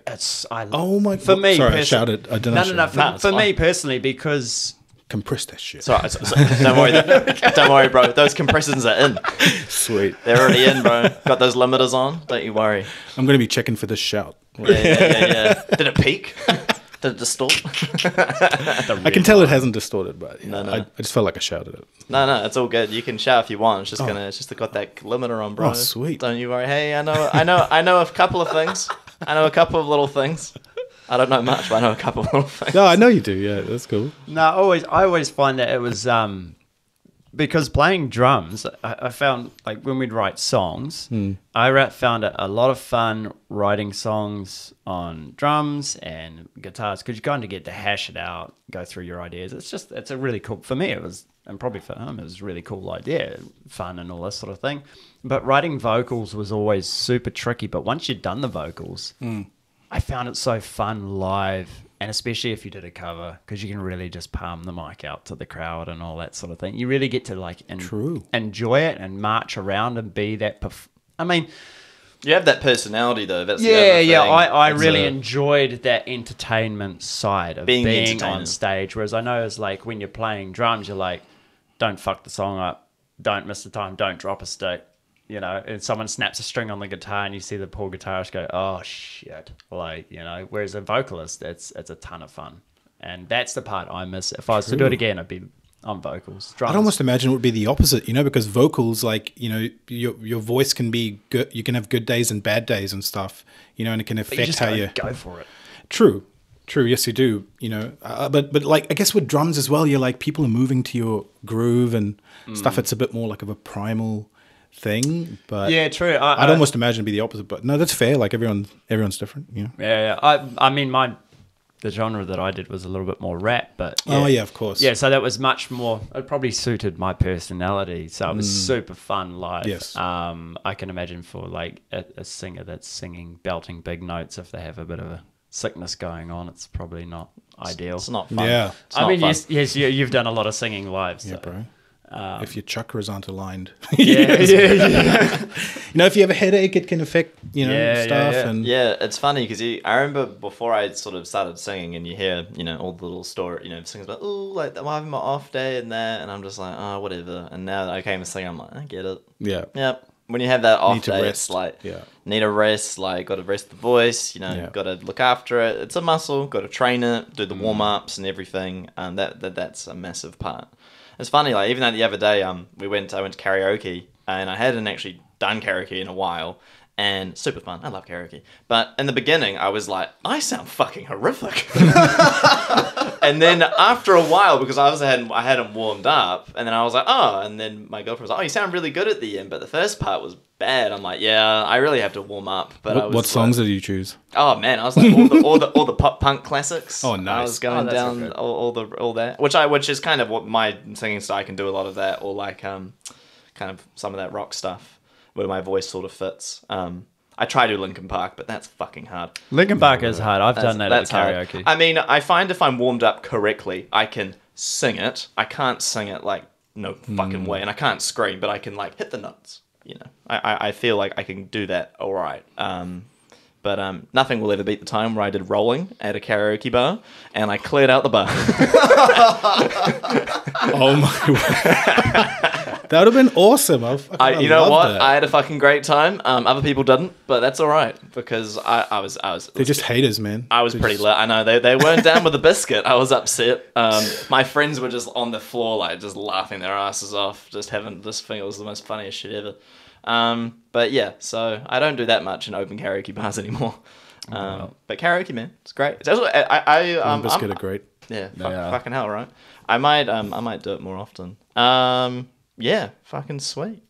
Speaker 2: Oh my! For me,
Speaker 3: sorry, I shouted. I didn't.
Speaker 2: No. For me personally, because.
Speaker 3: Compress that shit.
Speaker 1: So don't worry, don't worry, bro. Those compressors are in.
Speaker 3: Sweet.
Speaker 1: They're already in, bro. Got those limiters on. Don't you worry.
Speaker 3: I'm going to be checking for this shout.
Speaker 1: Yeah. Did it peak? Did it distort?
Speaker 3: I can tell it hasn't distorted, but
Speaker 1: No.
Speaker 3: I just felt like I shouted it.
Speaker 1: No, it's all good. You can shout if you want. It's just got that limiter on, bro.
Speaker 3: Oh, sweet.
Speaker 1: Don't you worry. Hey, I know a couple of things. I know a couple of little things. I don't know much, but I know a couple of little things.
Speaker 3: No, I know you do. Yeah, that's cool.
Speaker 2: No, I always find that it was because playing drums, I found like when we'd write songs, I found it a lot of fun writing songs on drums and guitars because you kind of get to hash it out, go through your ideas. It's a really cool, for me it was, and probably for him, it was a really cool idea, fun and all this sort of thing. But writing vocals was always super tricky. But once you'd done the vocals, I found it so fun live, and especially if you did a cover, because you can really just palm the mic out to the crowd and all that sort of thing. You really get to like enjoy it and march around and be that. I mean,
Speaker 1: you have that personality though. That's
Speaker 2: I really enjoyed that entertainment side of being on stage. Whereas I know it's like when you're playing drums, you're like, don't fuck the song up, don't miss the time, don't drop a stick. You know, and someone snaps a string on the guitar and you see the poor guitarist go, oh, shit. Like, you know, whereas a vocalist, it's a ton of fun. And that's the part I miss. If I was to do it again, I'd be on vocals. Drums.
Speaker 3: I'd almost imagine it would be the opposite, you know, because vocals, like, you know, your voice can be good. You can have good days and bad days and stuff, you know, and it can affect how you
Speaker 2: go for it.
Speaker 3: True. Yes, you do. You know, but like I guess with drums as well, you're like people are moving to your groove and stuff. It's a bit more like of a primal thing, but
Speaker 2: yeah, true.
Speaker 3: I'd almost imagine it'd be the opposite, but no, that's fair. Like everyone's different, you know.
Speaker 2: Yeah. I mean, the genre that I did was a little bit more rap, but yeah.
Speaker 3: Oh yeah, of course.
Speaker 2: Yeah, so that was much more. It probably suited my personality, so it was super fun live.
Speaker 3: Yes.
Speaker 2: I can imagine for like a singer that's singing belting big notes, if they have a bit of a sickness going on, it's probably not ideal.
Speaker 1: It's not fun.
Speaker 3: Yeah.
Speaker 1: I mean,
Speaker 2: yes, you've done a lot of singing live. So.
Speaker 3: Yeah, bro. If your chakras aren't aligned,
Speaker 2: yeah.
Speaker 3: You know, if you have a headache, it can affect stuff. And
Speaker 1: it's funny because I remember before I sort of started singing, and you hear all the little story, singers about like I'm having my off day and that, and I'm just like whatever. And now that I came to sing, I'm like I get it. Yeah. When you have that off day, it's like need a rest, like got to rest the voice, got to look after it. It's a muscle, got to train it, do the warm ups and everything. That's a massive part. It's funny, like even the other day, I went to karaoke, and I hadn't actually done karaoke in a while, and super fun. I love karaoke, but in the beginning, I was like, I sound fucking horrific. And then after a while, because I hadn't warmed up, and then I was like, and then my girlfriend was like, you sound really good at the end, but the first part was bad. I'm like, yeah, I really have to warm up. But
Speaker 3: what songs did you choose?
Speaker 1: Oh man, I was like all the pop punk classics.
Speaker 3: Oh nice.
Speaker 1: I was going down all that, which is kind of what my singing style. I can do a lot of that, or like kind of some of that rock stuff where my voice sort of fits. I try to do Linkin Park, but that's fucking hard.
Speaker 2: Linkin Park is hard. I've done that at karaoke.
Speaker 1: Hard. I mean, I find if I'm warmed up correctly, I can sing it. I can't sing it like no fucking way, and I can't scream, but I can like hit the notes. I feel like I can do that all right. But nothing will ever beat the time where I did Rolling at a karaoke bar, and I cleared out the bar.
Speaker 3: Oh my That would have been awesome.
Speaker 1: You know what?
Speaker 3: That.
Speaker 1: I had a fucking great time. Other people didn't, but that's all right because I was.
Speaker 3: They're just haters, man.
Speaker 1: I was pretty lit. I know they weren't down with the biscuit. I was upset. My friends were just on the floor, like just laughing their asses off, just having this thing. It was the most funniest shit ever. But yeah, so I don't do that much in open karaoke bars anymore. But karaoke, man, it's great. It's also,
Speaker 3: Biscuit are great.
Speaker 1: Yeah, fucking hell, right? I might do it more often. Yeah, fucking sweet.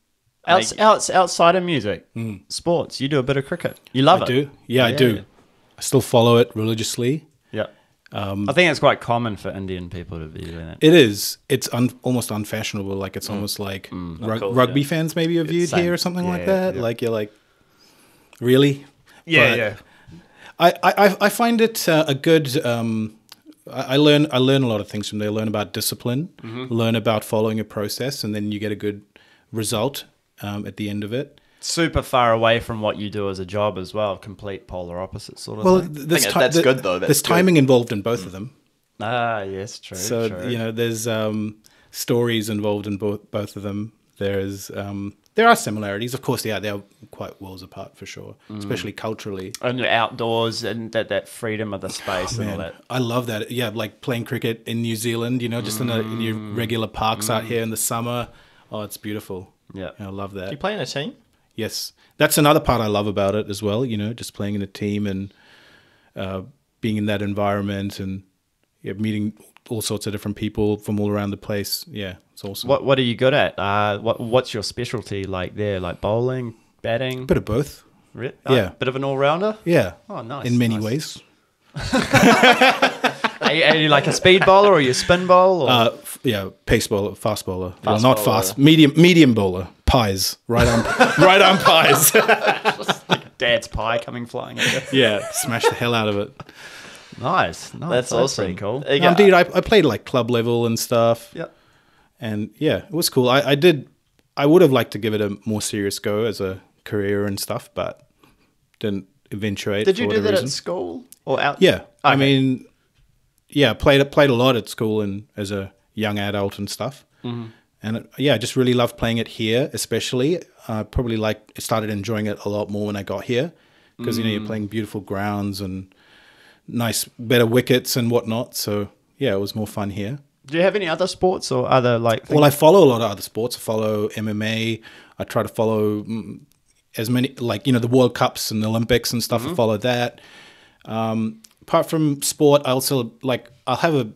Speaker 2: Outside of music, sports, you do a bit of cricket. You love it.
Speaker 3: I do. Yeah, I do. I still follow it religiously.
Speaker 2: Yeah. I think it's quite common for Indian people to be doing that.
Speaker 3: It is. It's almost unfashionable. Like it's almost like
Speaker 1: cool,
Speaker 3: rugby fans maybe are viewed
Speaker 2: same.
Speaker 3: here or something like
Speaker 2: Yeah,
Speaker 3: that.
Speaker 2: yeah.
Speaker 3: Like you're like, really?
Speaker 2: Yeah,
Speaker 3: But I find it a good. I learn a lot of things from there. I learn about discipline, learn about following a process, and then you get a good result at the end of it.
Speaker 2: Super far away from what you do as a job as well. Complete polar opposite sort of
Speaker 3: Well,
Speaker 2: thing.
Speaker 1: That's good though.
Speaker 3: There's timing involved in both of them.
Speaker 2: Ah, yes, true.
Speaker 3: So
Speaker 2: true.
Speaker 3: there's stories involved in both of them. There are similarities, of course. Yeah, they're quite worlds apart for sure, especially culturally.
Speaker 2: And the outdoors and that freedom of the space and all that.
Speaker 3: I love that. Yeah, like playing cricket in New Zealand. Just in your regular parks out here in the summer. Oh, it's beautiful.
Speaker 2: Yeah,
Speaker 3: I love that.
Speaker 1: You play in a team?
Speaker 3: Yes, that's another part I love about it as well. Just playing in a team and being in that environment and meeting all sorts of different people from all around the place. Yeah, it's awesome.
Speaker 2: What are you good at? What's your specialty like there? Like bowling, batting?
Speaker 3: Bit of both. Yeah.
Speaker 2: Bit of an all-rounder?
Speaker 3: Yeah.
Speaker 2: Oh, nice.
Speaker 3: In many ways.
Speaker 2: Are you like a speed bowler or you spin bowl? Or?
Speaker 3: Pace bowler, fast bowler. Well,
Speaker 1: Fast
Speaker 3: not
Speaker 1: bowler.
Speaker 3: fast. Medium bowler. Pies. Right arm pies.
Speaker 2: Dad's pie coming flying at you.
Speaker 3: Yeah, smash the hell out of it.
Speaker 2: Nice.
Speaker 1: That's awesome.
Speaker 2: Pretty cool.
Speaker 3: Dude, I played like club level and stuff.
Speaker 2: Yep.
Speaker 3: And yeah, it was cool. I would have liked to give it a more serious go as a career and stuff, but didn't eventuate.
Speaker 2: Did you
Speaker 3: for
Speaker 2: do
Speaker 3: whatever
Speaker 2: that
Speaker 3: reason.
Speaker 2: at school or out?
Speaker 3: Yeah. I
Speaker 2: Okay.
Speaker 3: mean, yeah, played a lot at school and as a young adult and stuff. Mm-hmm. And I just really loved playing it here, especially. Probably started enjoying it a lot more when I got here because, you're playing beautiful grounds and nice, better wickets and whatnot. So yeah, it was more fun here.
Speaker 2: Do you have any other sports or other like?
Speaker 3: Well, I follow a lot of other sports. I follow MMA. I try to follow as many, the World Cups and the Olympics and stuff. I follow that. Apart from sport, I also I'll have a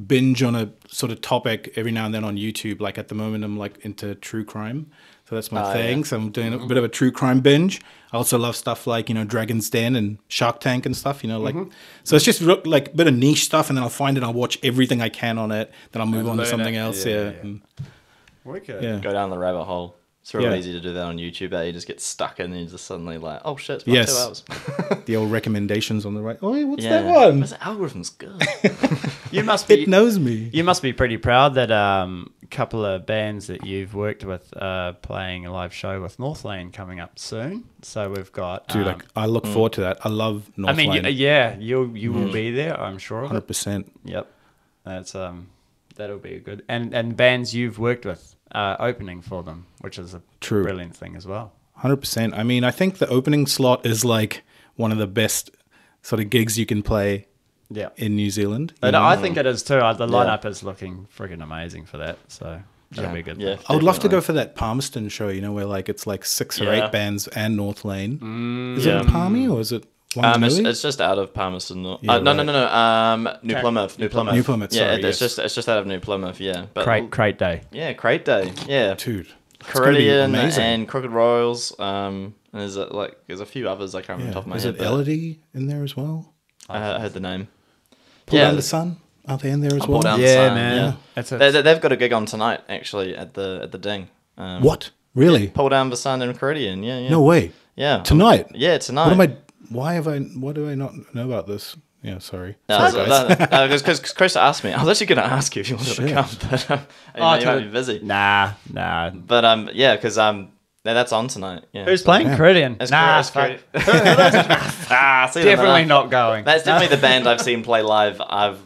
Speaker 3: binge on a sort of topic every now and then on YouTube. Like at the moment, I'm into true crime. So that's my thing. Yeah. So I'm doing a bit of a true crime binge. I also love stuff like, Dragon's Den and Shark Tank and stuff, So it's just a bit of niche stuff, and then I'll find it, I'll watch everything I can on it, then I'll move on to something else. Yeah.
Speaker 2: Okay.
Speaker 1: Go down the rabbit hole. It's real easy to do that on YouTube. You just get stuck in and you're just suddenly like, oh shit, it's been 2 hours.
Speaker 3: The old recommendations on the right. Oh, what's
Speaker 1: Yeah.
Speaker 3: that one?
Speaker 1: The algorithm's good.
Speaker 2: You must be.
Speaker 3: It knows me.
Speaker 2: You must be pretty proud that a couple of bands that you've worked with are playing a live show with Northlane coming up soon. So we've got.
Speaker 3: Dude, I look forward to that. I love Northlane.
Speaker 2: I mean, you will be there, I'm sure.
Speaker 3: 100%.
Speaker 2: Yep, that's that'll be good. And bands you've worked with opening for them, which is a brilliant thing as well.
Speaker 3: 100%. I mean, I think the opening slot is one of the best sort of gigs you can play.
Speaker 2: Yeah,
Speaker 3: in New Zealand.
Speaker 2: I think it is too. The lineup is looking freaking amazing for that. So that'll be a good.
Speaker 1: Yeah,
Speaker 2: thing.
Speaker 3: I would love to go for that Palmerston show. Where it's 6 or 8 bands and Northlane. Is it in Palmy or is it?
Speaker 1: It's just out of Palmerston. No. New Plymouth.
Speaker 3: New Plymouth.
Speaker 1: Yeah,
Speaker 3: Sorry,
Speaker 1: it's just out of New Plymouth. Yeah, but
Speaker 2: Crate Day.
Speaker 1: Yeah, Crate Day. Yeah,
Speaker 3: dude.
Speaker 1: Carillion and Crooked Royals. And there's a few others I can't remember off the top of my
Speaker 3: Is
Speaker 1: head.
Speaker 3: it Elodie in there as well?
Speaker 1: I heard the name.
Speaker 3: Pull Down the Sun. Are they in there as well?
Speaker 1: Pull Down the Sun.
Speaker 2: Man.
Speaker 1: Yeah. They've got a gig on tonight actually at the Ding.
Speaker 3: What? Really?
Speaker 1: Pull Down the Sun and Carillion. Yeah.
Speaker 3: No way.
Speaker 1: Yeah.
Speaker 3: Tonight.
Speaker 1: Yeah, tonight.
Speaker 3: What do I not know about this? Yeah, sorry.
Speaker 1: Because Chris asked me. I was actually going to ask you if you wanted to come, but you might be busy.
Speaker 2: Nah.
Speaker 1: But because that's on tonight. Yeah.
Speaker 2: Who's playing? Carillion.
Speaker 1: Definitely
Speaker 2: Definitely not going.
Speaker 1: That's definitely the band I've seen play live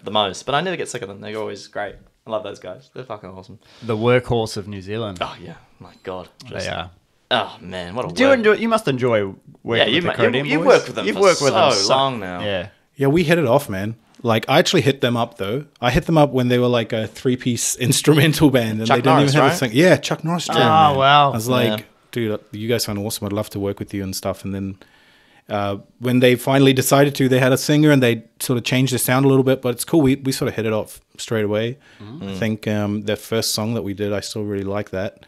Speaker 1: the most. But I never get sick of them. They're always great. I love those guys. They're fucking awesome.
Speaker 2: The workhorse of New Zealand.
Speaker 1: Oh yeah, my god.
Speaker 2: They are.
Speaker 1: Oh man, what a
Speaker 2: Do you enjoy? You must enjoy working with the Caribbean
Speaker 1: you've
Speaker 2: boys.
Speaker 1: worked with them.
Speaker 2: You've
Speaker 1: for
Speaker 2: worked with them
Speaker 1: so long now.
Speaker 2: Yeah.
Speaker 3: Yeah, we hit it off, man. Like, I actually hit them up, though. I hit them up when they were like a 3-piece instrumental band. And
Speaker 1: Chuck
Speaker 3: they didn't
Speaker 1: Norris,
Speaker 3: even have
Speaker 1: right?
Speaker 3: a thing. Yeah, Chuck Norris. Jam,
Speaker 2: Oh,
Speaker 3: man.
Speaker 2: wow.
Speaker 3: I was like,
Speaker 1: Yeah.
Speaker 3: dude, you guys sound awesome. I'd love to work with you and stuff. And then when they finally decided to, they had a singer and they sort of changed the sound a little bit. But it's cool. We sort of hit it off straight away. I think their first song that we did, I still really like that.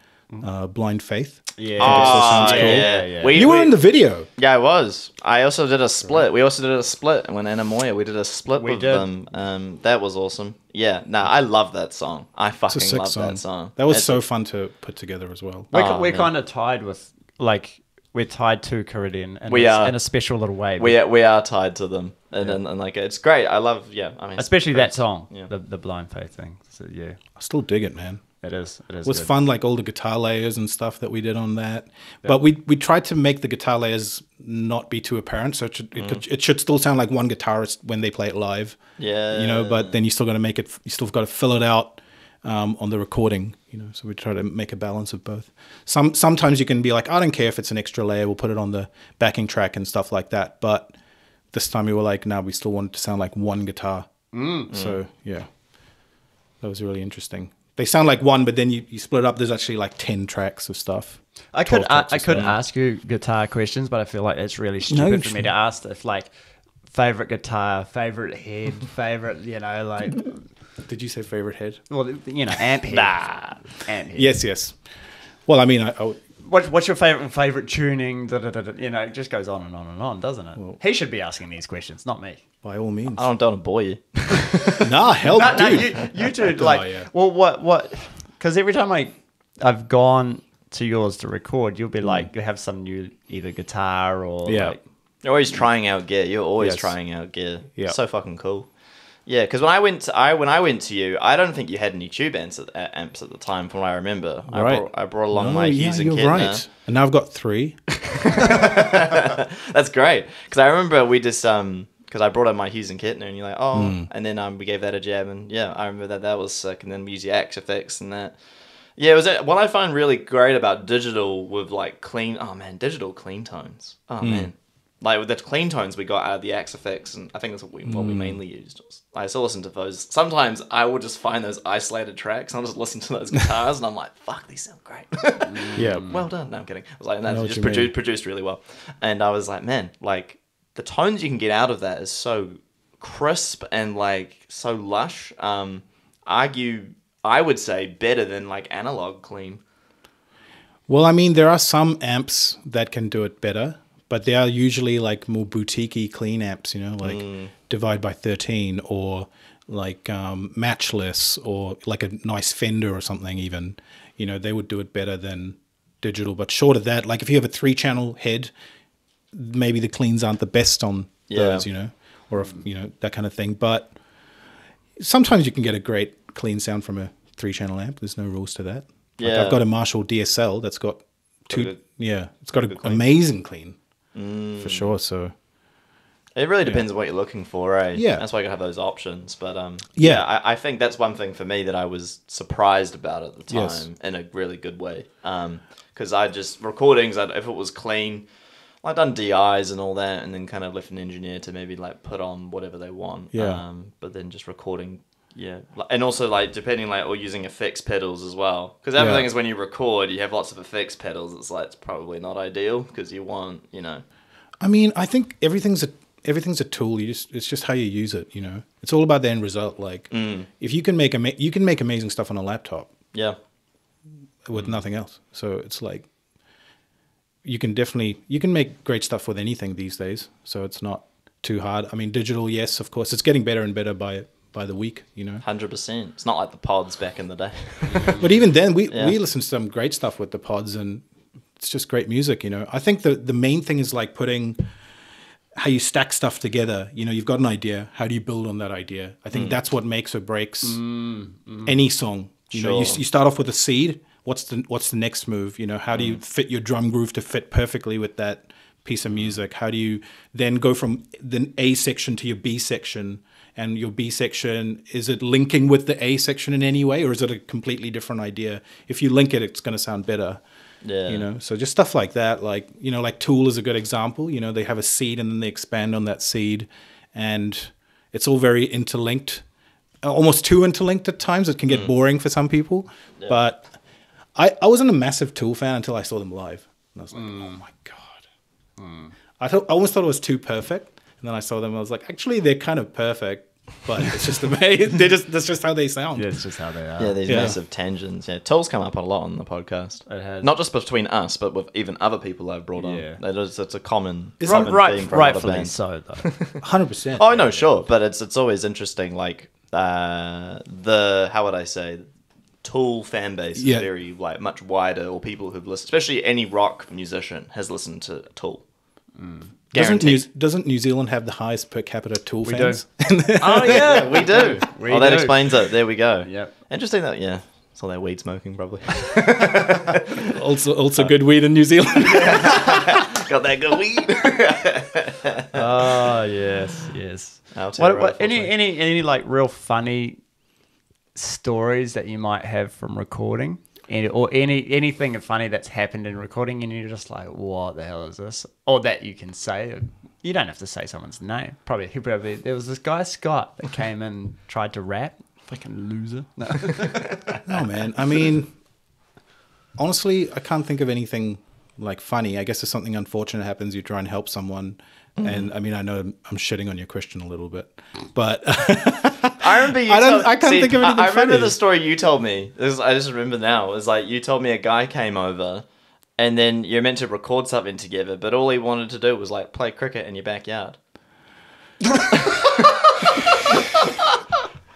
Speaker 3: Blind Faith.
Speaker 2: Yeah.
Speaker 3: sounds cool.
Speaker 2: Yeah.
Speaker 3: You were in the video.
Speaker 1: Yeah, I was. I also did a split. We also did a split when Anna Moya. We did a split
Speaker 2: We
Speaker 1: with
Speaker 2: did.
Speaker 1: them. That was awesome. Yeah, I love that song. I
Speaker 3: It's a
Speaker 1: fucking
Speaker 3: sick
Speaker 1: love
Speaker 3: song.
Speaker 1: that song.
Speaker 3: That was
Speaker 1: It's
Speaker 3: so fun to put together as well.
Speaker 2: We're
Speaker 1: man.
Speaker 2: kind of tied with, like, we're tied to Caribbean and
Speaker 1: We are.
Speaker 2: in a special little way.
Speaker 1: we are tied to them, and like it's great. I love. Yeah, I mean,
Speaker 2: Especially that song,
Speaker 1: Yeah.
Speaker 2: the Blind Faith thing. So, yeah,
Speaker 3: I still dig it, man.
Speaker 2: it is. It is.
Speaker 3: It was
Speaker 2: good.
Speaker 3: fun, like all the guitar layers and stuff that we did on that. But we tried to make the guitar layers not be too apparent, so it should still sound like one guitarist when they play it live.
Speaker 1: Yeah.
Speaker 3: You know, but then you still got to make it. You still got to fill it out on the recording. You know, so we try to make a balance of both. Sometimes you can be like, I don't care if it's an extra layer. We'll put it on the backing track and stuff like that. But this time we were like, no, we still want it to sound like one guitar. So yeah, that was really interesting. They sound like one, but then you split it up. There's actually like 10 tracks of stuff.
Speaker 2: I could
Speaker 3: 12 tracks
Speaker 2: I
Speaker 3: of
Speaker 2: could
Speaker 3: stuff.
Speaker 2: ask you guitar questions, but I feel like it's really stupid for me to ask if like favorite guitar, favorite head, favorite, you know, like,
Speaker 3: Did you say favorite head?
Speaker 2: well, you know, amp head. Amp head.
Speaker 3: Yes. Well, I mean, I
Speaker 2: What's your favorite tuning? Da, da, da, da, you know, it just goes on and on and on, doesn't it? He should be asking these questions, not me.
Speaker 3: by all means.
Speaker 1: I don't want to bore you.
Speaker 3: Nah, hell,
Speaker 2: No,
Speaker 3: dude.
Speaker 2: you two, like,
Speaker 3: yeah.
Speaker 2: well, what? Because every time I've gone to yours to record, you'll be like, you have some new either guitar or
Speaker 3: Yeah.
Speaker 2: like,
Speaker 1: You're always trying out gear. You're always
Speaker 3: Yes.
Speaker 1: trying out gear.
Speaker 3: Yeah.
Speaker 1: So fucking cool. Yeah, because when I went to you, I don't think you had any tube amps at the time, from what I remember.
Speaker 3: Right.
Speaker 1: I brought along
Speaker 3: Oh,
Speaker 1: my
Speaker 3: yeah,
Speaker 1: Hughes and
Speaker 3: you're
Speaker 1: kit.
Speaker 3: right. And now I've got 3.
Speaker 1: That's great. Because I remember we just because I brought up my Hughes and Kettner, and you're like, oh, and then we gave that a jab, and yeah, I remember that was sick. And then we used the Axe effects and that. Yeah, it was what I find really great about digital with like digital clean tones. Oh man, like with the clean tones we got out of the Axe effects, and I think that's what we mainly used. I still listen to those. Sometimes I will just find those isolated tracks, and I'll just listen to those guitars, and I'm like, fuck, these sound great.
Speaker 3: Yeah.
Speaker 1: Well done. No, I'm kidding. I was like,
Speaker 3: know
Speaker 1: no,
Speaker 3: what
Speaker 1: just
Speaker 3: you mean.
Speaker 1: produced really well. And I was like, man, like the tones you can get out of that is so crisp and like so lush. I would say better than like analog clean.
Speaker 3: Well, I mean, there are some amps that can do it better, but they are usually like more boutique-y clean amps, you know, like Divide by 13 or like Matchless or like a nice Fender or something even. You know, they would do it better than digital. But short of that, like if you have a 3-channel head, maybe the cleans aren't the best on those, you know, or, you know, that kind of thing. But sometimes you can get a great clean sound from a 3-channel amp. There's no rules to that. Like
Speaker 1: Yeah.
Speaker 3: I've got a Marshall DSL that's got two.
Speaker 1: good-
Speaker 3: It's got an amazing clean for sure. So
Speaker 1: It really depends on what you're looking for, eh?
Speaker 3: Yeah.
Speaker 1: That's why you gotta have those options. But
Speaker 3: Yeah.
Speaker 1: I think that's one thing for me that I was surprised about at the time
Speaker 3: Yes.
Speaker 1: in a really good way. Because I just recordings, if it was clean, I've done DIs and all that, and then kind of left an engineer to maybe like put on whatever they want.
Speaker 3: Yeah.
Speaker 1: But then just recording, yeah, and also like depending like or using effects pedals as well. Because everything is when you record, you have lots of effects pedals. It's like it's probably not ideal because you want, you know.
Speaker 3: I mean, I think everything's a tool. It's just how you use it. You know, it's all about the end result. Like if you can make amazing stuff on a laptop
Speaker 1: Yeah.
Speaker 3: with nothing else. So it's like you can make great stuff with anything these days. So it's not too hard. I mean, digital, yes, of course, it's getting better and better by the week. You know,
Speaker 1: 100%. It's not like the pods back in the day.
Speaker 3: but even then, we
Speaker 1: Yeah.
Speaker 3: listen to some great stuff with the pods, and it's just great music. You know, I think the main thing is like putting how you stack stuff together. You know, you've got an idea. How do you build on that idea? I think that's what makes or breaks any song. You know,
Speaker 1: Sure.
Speaker 3: you start off with a seed. What's the next move? You know, how do you fit your drum groove to fit perfectly with that piece of music? How do you then go from the A section to your B section and your B section, is it linking with the A section in any way, or is it a completely different idea? If you link it, it's going to sound better.
Speaker 1: Yeah.
Speaker 3: You know, so just stuff like that. Like, you know, like Tool is a good example. You know, they have a seed and then they expand on that seed, and it's all very interlinked, almost too interlinked at times. It can get boring for some people. Yeah. But I wasn't a massive Tool fan until I saw them live. And I was like, oh my God. I almost thought it was too perfect. And then I saw them, I was like, actually, they're kind of perfect, but it's just that's just how they sound.
Speaker 2: Yeah, it's just how they are.
Speaker 1: Yeah, these massive tangents. Yeah, Tool's come up a lot on the podcast.
Speaker 2: It has.
Speaker 1: Not just between us, but with even other people I've brought on. It's a common theme for a lot of
Speaker 2: rightfully
Speaker 1: bands.
Speaker 2: so, though.
Speaker 3: 100%.
Speaker 1: Oh, no, sure. But it's always interesting, like, how would I say, Tool fan base is very, like, much wider, or people who've listened, especially any rock musician has listened to Tool.
Speaker 3: Doesn't New Zealand have the highest per capita Tool fans?
Speaker 1: Oh yeah, we do. That explains it. There we go.
Speaker 2: Yep.
Speaker 1: Interesting that. Yeah, it's all that weed smoking probably.
Speaker 3: also good weed in New Zealand.
Speaker 1: Got that good weed.
Speaker 2: Oh yes. Any like real funny stories that you might have from recording? Or anything funny that's happened in recording, and you're just like, what the hell is this? Or that you can say. You don't have to say someone's name. Probably there was this guy Scott that came in and tried to rap. Fucking loser.
Speaker 3: No, man. I mean, honestly, I can't think of anything like funny. I guess if something unfortunate happens, you try and help someone. And I mean, I know I'm shitting on your question a little bit, but
Speaker 1: I remember
Speaker 3: I can't think of anything
Speaker 1: I remember
Speaker 3: funny.
Speaker 1: the story you told me. I just remember now. It was like you told me a guy came over, and then you're meant to record something together, but all he wanted to do was like play cricket in your backyard.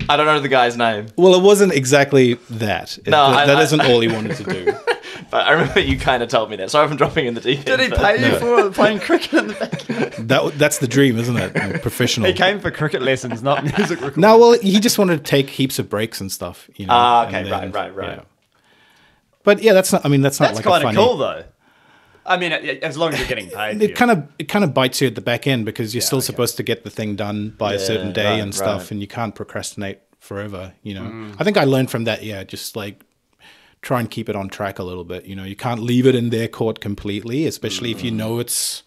Speaker 1: I don't know the guy's name.
Speaker 3: Well, it wasn't exactly that. That isn't all he wanted to do.
Speaker 1: But I remember you kind of told me that. Sorry for dropping in the deep end.
Speaker 2: Did he pay you for playing cricket in the backyard?
Speaker 3: That's the dream, isn't it? Professional.
Speaker 2: He came for cricket lessons, not music recording.
Speaker 3: No, well, he just wanted to take heaps of breaks and stuff. You know,
Speaker 1: okay, right.
Speaker 3: Yeah. But yeah, that's not like a funny.
Speaker 2: That's kind of cool, though. I mean, as long as you're getting paid.
Speaker 3: It kind of bites you at the back end because you're still supposed to get the thing done by a certain day and stuff, and you can't procrastinate forever. You know, I think I learned from that. Yeah, just like try and keep it on track a little bit. You know, you can't leave it in their court completely, especially if you know it's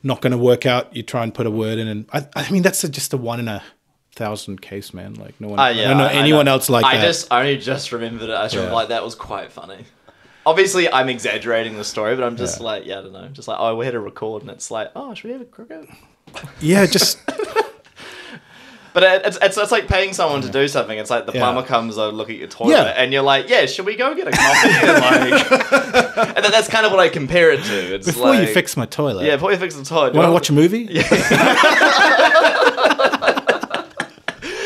Speaker 3: not going to work out. You try and put a word in, and I mean that's just a 1 in 1,000 case, man. Like no one, I don't know anyone else like that.
Speaker 1: I only just remembered it. I just remember like that was quite funny. Obviously, I'm exaggerating the story, but I'm just like, I don't know. Just like, oh, we had a record, and it's like, oh, should we have a cricket?
Speaker 3: Yeah, just.
Speaker 1: But it's like paying someone to do something. It's like the plumber comes over, look at your toilet, and you're like, yeah, should we go get a coffee? And then that's kind of what I compare it to. It's
Speaker 3: before you fix my toilet.
Speaker 1: Yeah, before you fix the toilet.
Speaker 3: Want to watch a movie?
Speaker 1: Yeah.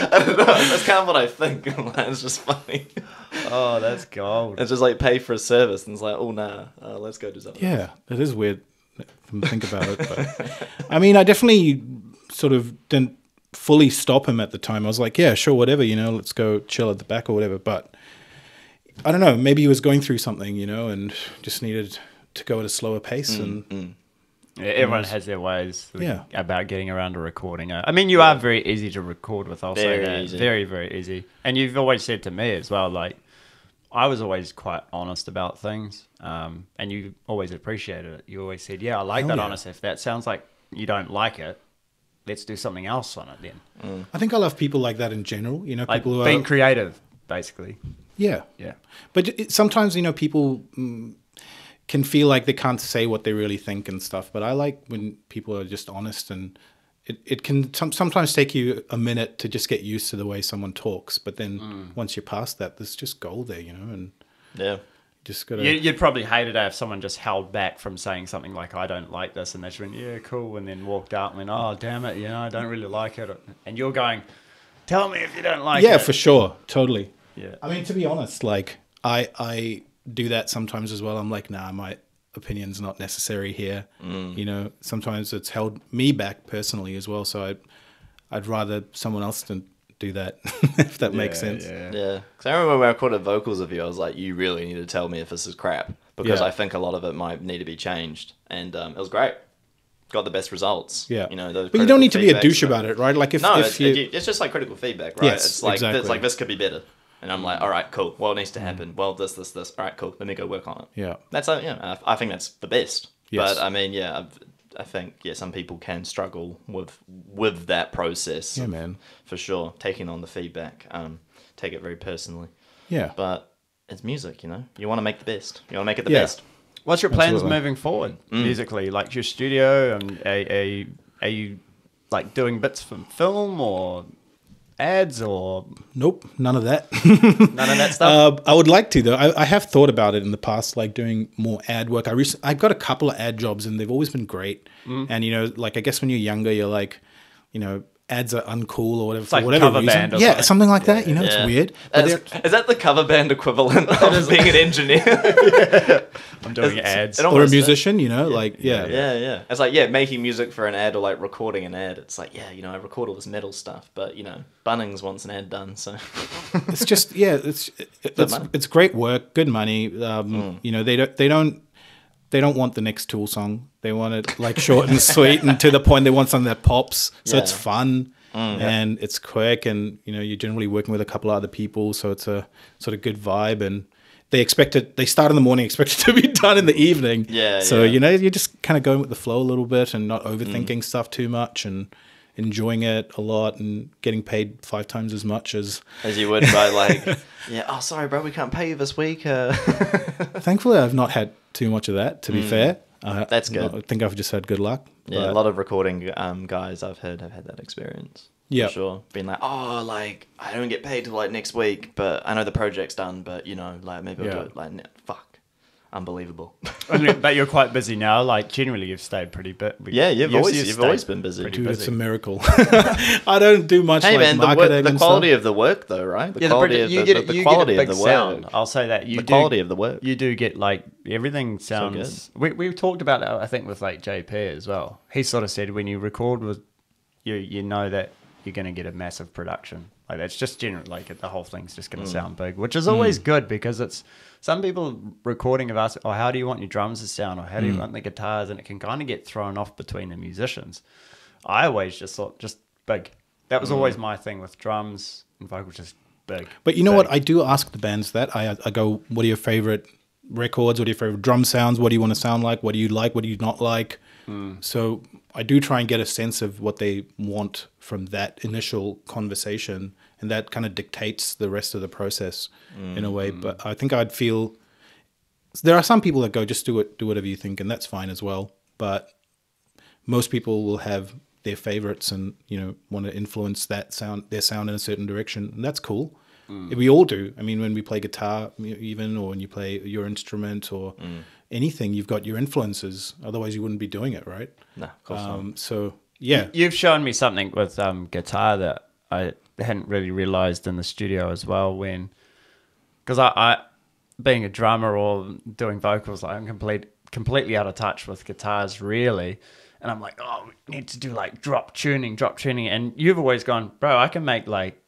Speaker 1: I don't know. That's kind of what I think. It's just funny.
Speaker 2: Oh, that's gold.
Speaker 1: It's just like pay for a service, and it's like, oh, nah, let's go do something.
Speaker 3: Yeah, it is weird to think about it. But I mean, I definitely sort of didn't fully stop him at the time. I was like, yeah, sure, whatever, you know, let's go chill at the back or whatever. But I don't know, maybe he was going through something, you know, and just needed to go at a slower pace.
Speaker 2: Yeah, everyone has their ways about getting around to recording. I mean, you are very easy to record with. I'll say that.
Speaker 1: Easy.
Speaker 2: Very, very easy. And you've always said to me as well, like, I was always quite honest about things, and you always appreciated it. You always said, yeah, I like that honesty. If that sounds like you don't like it, let's do something else on it then.
Speaker 3: I think I love people like that in general. You know,
Speaker 2: like
Speaker 3: people who
Speaker 2: being
Speaker 3: are
Speaker 2: creative, basically.
Speaker 3: Yeah. But sometimes, you know, people can feel like they can't say what they really think and stuff. But I like when people are just honest, and it can sometimes take you a minute to just get used to the way someone talks. But then once you're past that, there's just gold there, you know. And just gotta.
Speaker 2: You'd probably hate it if someone just held back from saying something like, I don't like this, and they just went, yeah, cool, and then walked out and went, oh, damn it, you know, I don't really like it. And you're going, tell me if you don't like it.
Speaker 3: Yeah, for sure. Totally.
Speaker 2: Yeah.
Speaker 3: I mean, to be honest, like, I do that sometimes as well. I'm like, nah, my opinion's not necessary here. You know, sometimes it's held me back personally as well. So I'd rather someone else than do that, if that makes sense.
Speaker 1: Yeah. Because I remember when I recorded vocals of you, I was like, you really need to tell me if this is crap, because I think a lot of it might need to be changed. And it was great. got the best results.
Speaker 3: Yeah.
Speaker 1: You know, those
Speaker 3: but you don't
Speaker 1: critical
Speaker 3: need to be a
Speaker 1: feedbacks
Speaker 3: douche
Speaker 1: that-
Speaker 3: about it, right? Like if
Speaker 1: No,
Speaker 3: if you
Speaker 1: it's just like critical feedback, right?
Speaker 3: Yes,
Speaker 1: it's like
Speaker 3: exactly.
Speaker 1: it's like this could be better, and I'm like, all right, cool. What needs to happen? Well, this. All right, cool. Let me go work on it.
Speaker 3: Yeah.
Speaker 1: That's I think that's the best.
Speaker 3: Yes.
Speaker 1: But I mean, I think some people can struggle with that process.
Speaker 3: Yeah, man.
Speaker 1: For sure, taking on the feedback, take it very personally.
Speaker 3: Yeah.
Speaker 1: But it's music, you know. You want to make the best. You want to make it the
Speaker 3: Yeah.
Speaker 1: best.
Speaker 2: What's your plans
Speaker 3: Absolutely.
Speaker 2: moving forward musically? Like your studio, and are you like doing bits from film or ads or
Speaker 3: Nope, none of that.
Speaker 2: none of that stuff?
Speaker 3: I would like to though. I have thought about it in the past, like doing more ad work. I got a couple of ad jobs, and they've always been great. And you know, like I guess when you're younger, you're like, you know, ads are uncool or whatever.
Speaker 2: It's like
Speaker 3: for whatever
Speaker 2: cover
Speaker 3: reason.
Speaker 2: band or
Speaker 3: yeah,
Speaker 2: something.
Speaker 3: something like that. You know, it's weird. But
Speaker 1: Is that the cover band equivalent of being an engineer?
Speaker 2: I'm doing ads.
Speaker 1: it
Speaker 3: or a
Speaker 1: almost-
Speaker 3: musician, you know, like yeah.
Speaker 1: Yeah. It's like, making music for an ad or like recording an ad. It's like, you know, I record all this metal stuff, but you know, Bunnings wants an ad done, so
Speaker 3: It's just it's great work, good money. You know, they don't want the next Tool song. They want it like short and sweet, and to the point. They want something that pops, so it's fun and it's quick, and you know, you're generally working with a couple of other people, so it's a sort of good vibe. And they expect it. They start in the morning, expect it to be done in the evening. So you know, you're just kind of going with the flow a little bit and not overthinking stuff too much, and enjoying it a lot, and getting paid 5 times as much as
Speaker 1: you would by like, oh sorry bro, we can't pay you this week.
Speaker 3: Thankfully, I've not had too much of that, to be fair.
Speaker 1: That's good.
Speaker 3: I think I've just had good luck.
Speaker 1: Yeah, a lot of recording guys I've heard have had that experience.
Speaker 3: Yeah.
Speaker 1: For sure. Being like, oh, like, I don't get paid till like next week, but I know the project's done, but you know, like maybe I'll do it. Like, fuck. Unbelievable.
Speaker 2: But you're quite busy now. Like generally, you've stayed pretty bit.
Speaker 1: Yeah, you've always
Speaker 2: stayed
Speaker 1: been busy.
Speaker 2: pretty
Speaker 3: Dude,
Speaker 2: busy.
Speaker 3: it's a miracle. I don't do much
Speaker 1: Hey
Speaker 3: like
Speaker 1: man,
Speaker 3: marketing
Speaker 1: the
Speaker 3: and
Speaker 1: quality
Speaker 3: stuff.
Speaker 1: of the work though, right? The
Speaker 2: Yeah,
Speaker 1: quality of the quality of the work.
Speaker 2: sound. I'll say that
Speaker 1: The quality of the work.
Speaker 2: You do get like everything sounds. We've talked about it, I think, with like JP as well. He sort of said when you record with you know that you're going to get a massive production. Like that's just general. Like the whole thing's just going to sound big, which is always good because it's some people recording of us. Oh, how do you want your drums to sound, or how do you want the guitars, and it can kind of get thrown off between the musicians. I always just thought just big. That was always my thing with drums and vocals, just big.
Speaker 3: But you know
Speaker 2: big.
Speaker 3: what? I do ask the bands that. I go, what are your favorite records? What are your favorite drum sounds? What do you want to sound like? What do you like? What do you not like? So I do try and get a sense of what they want from that initial conversation, and that kind of dictates the rest of the process in a way. But I think I'd feel there are some people that go, just do whatever you think, and that's fine as well. But most people will have their favorites and, you know, want to influence their sound in a certain direction, and that's cool. We all do. I mean, when we play guitar even, or when you play your instrument or anything, you've got your influences. Otherwise you wouldn't be doing it, right?
Speaker 1: No, of course not.
Speaker 3: So yeah.
Speaker 2: You've shown me something with guitar that I hadn't really realized in the studio as well. Because I being a drummer or doing vocals, like I'm completely out of touch with guitars, really. And I'm like, oh, we need to do like drop tuning. And you've always gone, bro, I can make like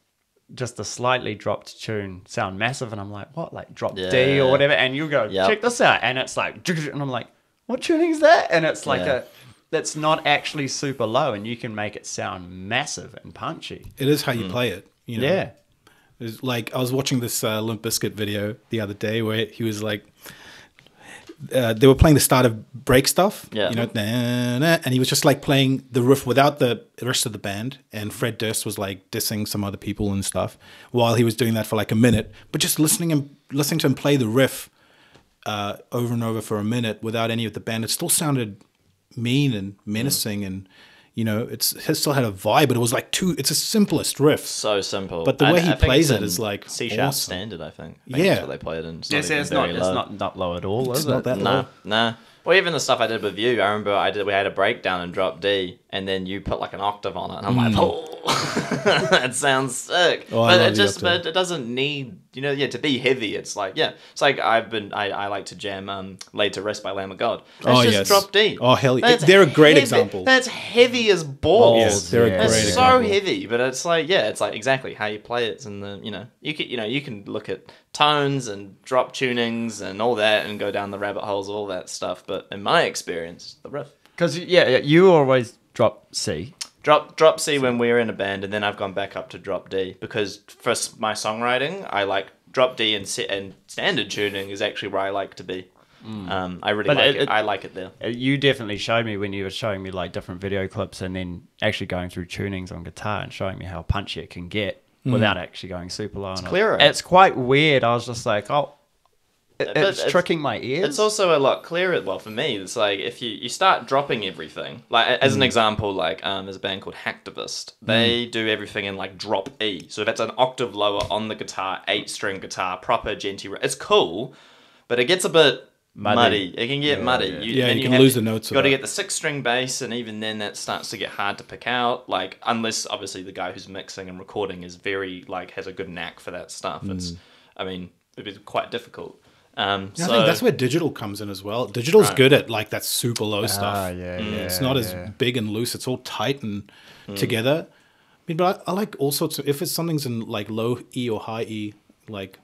Speaker 2: just a slightly dropped tune sound massive. And I'm like, what? Like drop D or whatever. And you go, check this out. And it's like, and I'm like, what tuning is that? And it's like that's not actually super low, and you can make it sound massive and punchy.
Speaker 3: It is how you play it, you know?
Speaker 2: Yeah.
Speaker 3: It's like I was watching this Limp Bizkit video the other day where he was like, they were playing the start of break stuff, you know, and he was just like playing the riff without the rest of the band, and Fred Durst was like dissing some other people and stuff while he was doing that for like a minute, but just listening to him play the riff over and over for a minute without any of the band, it still sounded mean and menacing, and you know, it still had a vibe, but it was like it's the simplest riff.
Speaker 1: So simple.
Speaker 3: But the way he
Speaker 1: I think
Speaker 3: plays
Speaker 1: it's
Speaker 3: it
Speaker 1: in
Speaker 3: is like
Speaker 1: C#
Speaker 3: awesome.
Speaker 1: standard, I think.
Speaker 3: Yeah.
Speaker 1: That's what they play it in.
Speaker 2: It's not low at all,
Speaker 3: It's
Speaker 2: is
Speaker 3: not
Speaker 2: it?
Speaker 3: that low.
Speaker 1: Nah. Well, even the stuff I did with you, I remember we had a breakdown and drop D, and then you put like an octave on it, and I'm like, oh, that sounds sick.
Speaker 3: Oh, I
Speaker 1: but
Speaker 3: love the octave.
Speaker 1: but it doesn't need, you know, to be heavy. It's like, it's like I like to jam Laid to Rest by Lamb of God. That's just drop D.
Speaker 3: Oh hell yeah,
Speaker 1: That's
Speaker 3: they're a great
Speaker 1: heavy.
Speaker 3: example.
Speaker 1: That's heavy as balls.
Speaker 3: Yes, they're a
Speaker 1: That's
Speaker 3: great
Speaker 1: so
Speaker 3: example.
Speaker 1: heavy, but it's like it's like exactly how you play it, and the you can look at tones and drop tunings and all that and go down the rabbit holes of all that stuff. But in my experience, the riff.
Speaker 2: Because you always drop C.
Speaker 1: Drop C when we were in a band, and then I've gone back up to drop D because for my songwriting, I like drop D and standard tuning is actually where I like to be. I really like it. I like it there.
Speaker 2: You definitely showed me when you were showing me like different video clips, and then actually going through tunings on guitar and showing me how punchy it can get without actually going super low. It's
Speaker 1: clearer.
Speaker 2: It's quite weird. I was just like, oh. It's tricking my ears.
Speaker 1: It's also a lot clearer. Well, for me, it's like if you start dropping everything. Like as an example, like there's a band called Hacktivist. They do everything in like drop E. So that's an octave lower on the guitar, 8-string guitar, proper genty. It's cool, but it gets a bit muddy. It can get muddy.
Speaker 3: You can lose the notes.
Speaker 1: You got to get the 6-string bass, and even then, that starts to get hard to pick out. Like unless obviously the guy who's mixing and recording is very like has a good knack for that stuff. It's, I mean, it'd be quite difficult.
Speaker 3: I think that's where digital comes in as well. Digital's good at like that super low stuff. It's not as big and loose. It's all tight and together. I mean, but I like all sorts of. If it's something's in like low E or high E, like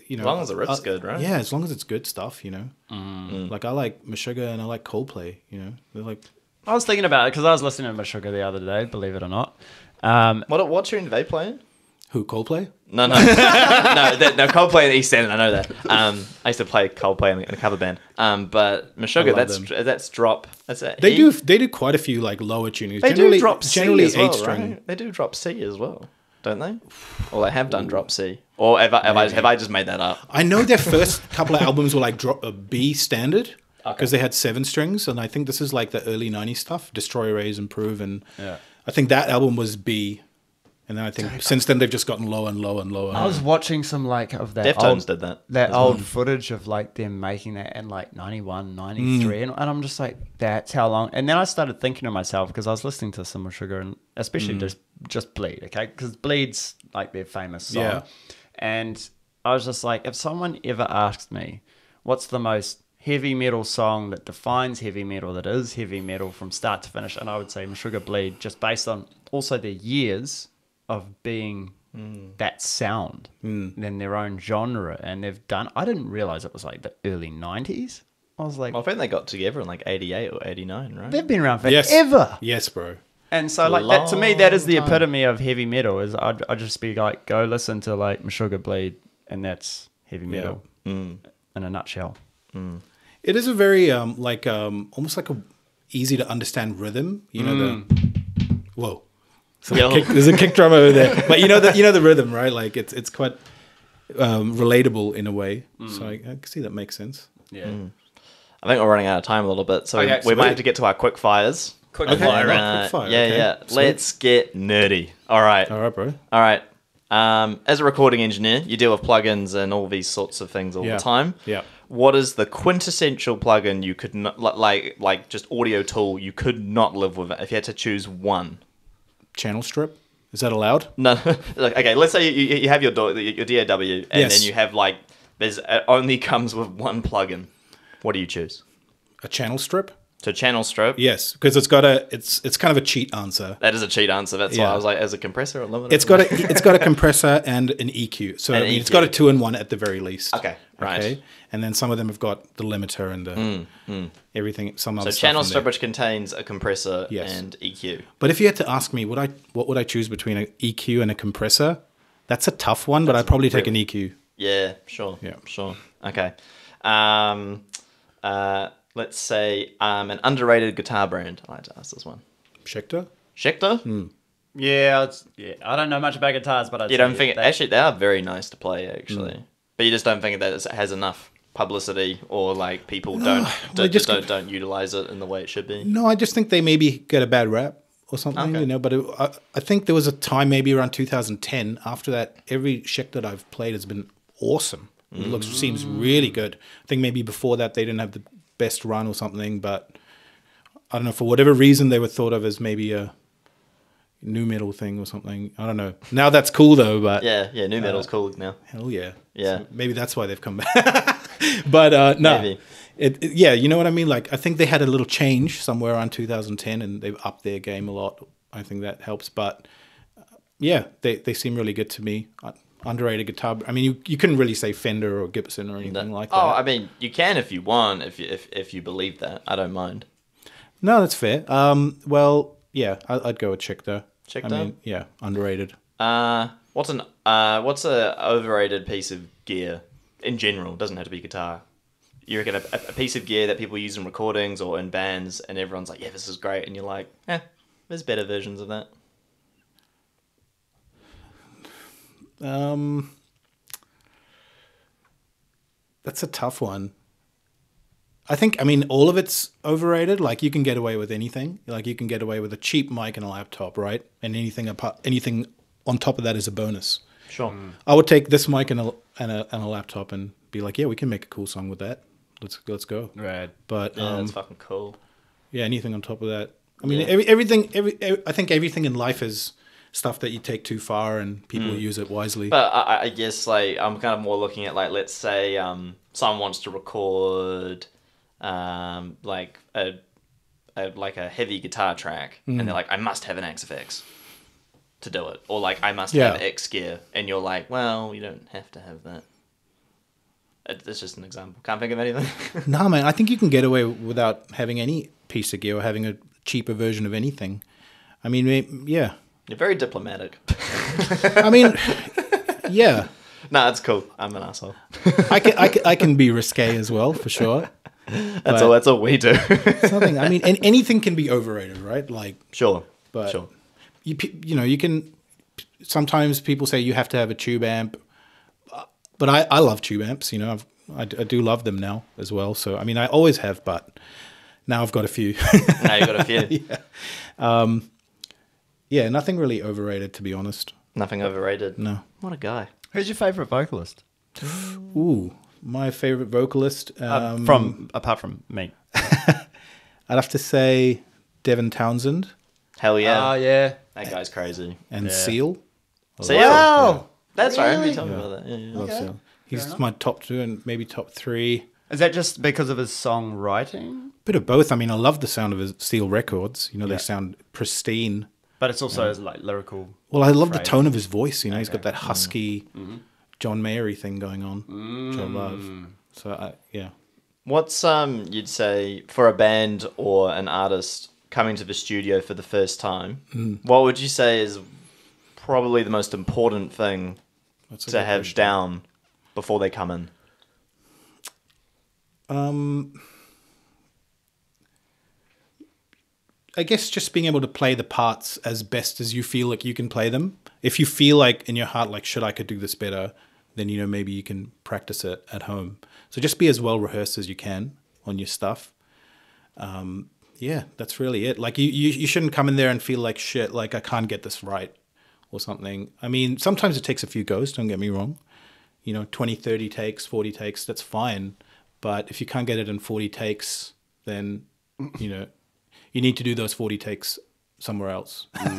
Speaker 3: you know,
Speaker 1: as long as the riff's good, right?
Speaker 3: Yeah, as long as it's good stuff, you know. Like I like Meshuggah and I like Coldplay. You know, they're like.
Speaker 2: I was thinking about it because I was listening to Meshuggah the other day. Believe it or not.
Speaker 1: What tune do they play in?
Speaker 3: Who, Coldplay?
Speaker 1: No, Coldplay in East End, I know that. I used to play Coldplay in a cover band. But Meshuggah, that's drop.
Speaker 3: They do quite a few like lower tunings.
Speaker 1: They do drop C
Speaker 3: generally
Speaker 1: as well,
Speaker 3: 8-string.
Speaker 1: right? They do drop C as well, don't they? Or they have done drop C. Or have I just made that up? I
Speaker 3: know their first couple of albums were like drop B standard because they had 7 strings, and I think this is like the early '90s stuff. Destroy, Raise, Improve, and I think that album was B. And then I think since then they've just gotten lower and lower and lower.
Speaker 2: I was watching some like of that
Speaker 1: Deftones did that
Speaker 2: old footage of like them making that in like 91, 93 and I'm just like, that's how long. And then I started thinking to myself because I was listening to some Meshuggah and especially just Bleed, okay? Because Bleed's like their famous song. And I was just like, if someone ever asked me what's the most heavy metal song that defines heavy metal, that is heavy metal from start to finish, and I would say Meshuggah Bleed, just based on also their years of being that sound than their own genre, and they've done. I didn't realize it was like the early 90s. I was like,
Speaker 1: I think they got together in like 88 or 89, right?
Speaker 2: They've been around forever.
Speaker 3: Yes, bro.
Speaker 2: And so like that to me, that is the epitome of heavy metal. Is I'd just be like, go listen to like Meshuggah Bleed, and that's heavy metal in a nutshell.
Speaker 3: It is a very almost like a easy to understand rhythm. You know whoa. So there's a kick drum over there, but you know the rhythm, right? Like it's quite relatable in a way. So I can see that makes sense.
Speaker 2: Yeah.
Speaker 1: I think we're running out of time a little bit, so we might have to get to our quick fires.
Speaker 2: Quick fire.
Speaker 1: Yeah. Let's get nerdy. All right,
Speaker 3: bro.
Speaker 1: All right. As a recording engineer, you deal with plugins and all these sorts of things all the time.
Speaker 3: Yeah.
Speaker 1: What is the quintessential plugin you could not like just audio tool you could not live with if you had to choose one?
Speaker 3: Channel strip? Is that allowed?
Speaker 1: No. Okay, let's say you have your DAW, and then you have like it only comes with one plugin. What do you choose?
Speaker 3: A channel strip?
Speaker 1: So channel strip?
Speaker 3: Yes, because it's kind of a cheat answer.
Speaker 1: That is a cheat answer. That's why I was like, as a compressor or limiter?
Speaker 3: It's got a compressor and an EQ. So I mean, it's got a 2-in-1 at the very least.
Speaker 1: Okay, right. Okay?
Speaker 3: And then some of them have got the limiter and the everything. Some other stuff.
Speaker 1: So channel strip, which contains a compressor and EQ.
Speaker 3: But if you had to ask me, what would I choose between an EQ and a compressor? That's a tough one, but I'd probably take an EQ.
Speaker 1: Yeah, sure.
Speaker 3: Yeah,
Speaker 1: sure. Okay. Let's say an underrated guitar brand. I like to ask this one.
Speaker 3: Schecter?
Speaker 2: Yeah, I don't know much about guitars, but
Speaker 1: you don't think actually they are very nice to play actually, but you just don't think that it has enough publicity or like people don't utilize it in the way it should be.
Speaker 3: No, I just think they maybe get a bad rap or something, you know. But I think there was a time maybe around 2010. After that, every Schecter that I've played has been awesome. It seems really good. I think maybe before that they didn't have the best run or something, but I don't know, for whatever reason they were thought of as maybe a new metal thing or something. I don't know. Now that's cool though, but
Speaker 1: yeah, new metal's cool now.
Speaker 3: Hell yeah.
Speaker 1: So
Speaker 3: maybe that's why they've come back. But no, yeah, you know what I mean. Like I think they had a little change somewhere around 2010, and they've upped their game a lot. I think that helps. But yeah, they seem really good to me. Underrated guitar. I mean, you couldn't really say Fender or Gibson or anything like that.
Speaker 1: Oh, I mean, you can if you want, if you believe that. I don't mind.
Speaker 3: No, that's fair. Well, yeah, I'd go with chick though.
Speaker 1: Chick
Speaker 3: I
Speaker 1: though?
Speaker 3: mean, yeah, underrated.
Speaker 1: What's a overrated piece of gear in general? Doesn't have to be guitar. You reckon a piece of gear that people use in recordings or in bands, and everyone's like, "Yeah, this is great," and you're like, there's better versions of that.
Speaker 3: That's a tough one. I mean, all of it's overrated. Like, you can get away with anything. Like, you can get away with a cheap mic and a laptop, right? And anything on top of that is a bonus.
Speaker 1: Sure.
Speaker 3: I would take this mic and a laptop and be like, yeah, we can make a cool song with that. Let's go.
Speaker 2: Right.
Speaker 3: But
Speaker 1: Yeah, that's fucking cool.
Speaker 3: yeah, anything on top of that. I mean, everything. I think everything in life is stuff that you take too far, and people use it wisely.
Speaker 1: But I guess like I'm kind of more looking at like, let's say someone wants to record like a heavy guitar track, and they're like, I must have an XFX to do it, or like I must have X gear, and you're like, well, you don't have to have that. It's just an example. Can't think of anything.
Speaker 3: No, man, I think you can get away without having any piece of gear or having a cheaper version of anything. I mean, yeah.
Speaker 1: You're very diplomatic.
Speaker 3: I mean, yeah.
Speaker 1: Nah, it's cool. I'm an asshole.
Speaker 3: I can be risque as well, for sure.
Speaker 1: That's all we do.
Speaker 3: It's nothing. I mean, and anything can be overrated, right? Like,
Speaker 1: Sure.
Speaker 3: but
Speaker 1: Sure.
Speaker 3: you know, you can. Sometimes people say you have to have a tube amp, but I love tube amps. You know, I do love them now as well. So I mean, I always have, but now I've got a few.
Speaker 1: Now you got a few.
Speaker 3: Yeah. Yeah, nothing really overrated, to be honest.
Speaker 1: Nothing overrated.
Speaker 3: No.
Speaker 1: What a guy.
Speaker 2: Who's your favorite vocalist?
Speaker 3: Ooh, my favorite vocalist.
Speaker 2: Apart from me.
Speaker 3: I'd have to say Devin Townsend
Speaker 1: Hell yeah.
Speaker 2: Oh, yeah.
Speaker 1: That guy's crazy.
Speaker 3: and Seal.
Speaker 1: Seal.
Speaker 2: Wow.
Speaker 1: That's right.
Speaker 2: Really?
Speaker 1: You told me about that. Yeah.
Speaker 3: Love Seal. He's my top 2 and maybe top 3.
Speaker 2: Is that just because of his songwriting?
Speaker 3: Bit of both. I mean, I love the sound of his Seal records. You know, they sound pristine.
Speaker 2: But it's also his like lyrical.
Speaker 3: Well, I love the
Speaker 2: phrase.
Speaker 3: tone of his voice. You know, he's got that husky John Mayer thing going on, which I love. So, yeah.
Speaker 1: What's you'd say for a band or an artist coming to the studio for the first time? What would you say is probably the most important thing
Speaker 3: That's a
Speaker 1: to
Speaker 3: good
Speaker 1: have
Speaker 3: question.
Speaker 1: down before they come in?
Speaker 3: I guess just being able to play the parts as best as you feel like you can play them. If you feel like in your heart, like, shit, I could do this better, then, you know, maybe you can practice it at home. So just be as well rehearsed as you can on your stuff. Yeah, that's really it. Like, you shouldn't come in there and feel like, shit, like, I can't get this right or something. I mean, sometimes it takes a few goes, don't get me wrong. You know, 20, 30 takes, 40 takes, that's fine. But if you can't get it in 40 takes, then, you know, you need to do those 40 takes somewhere else. Not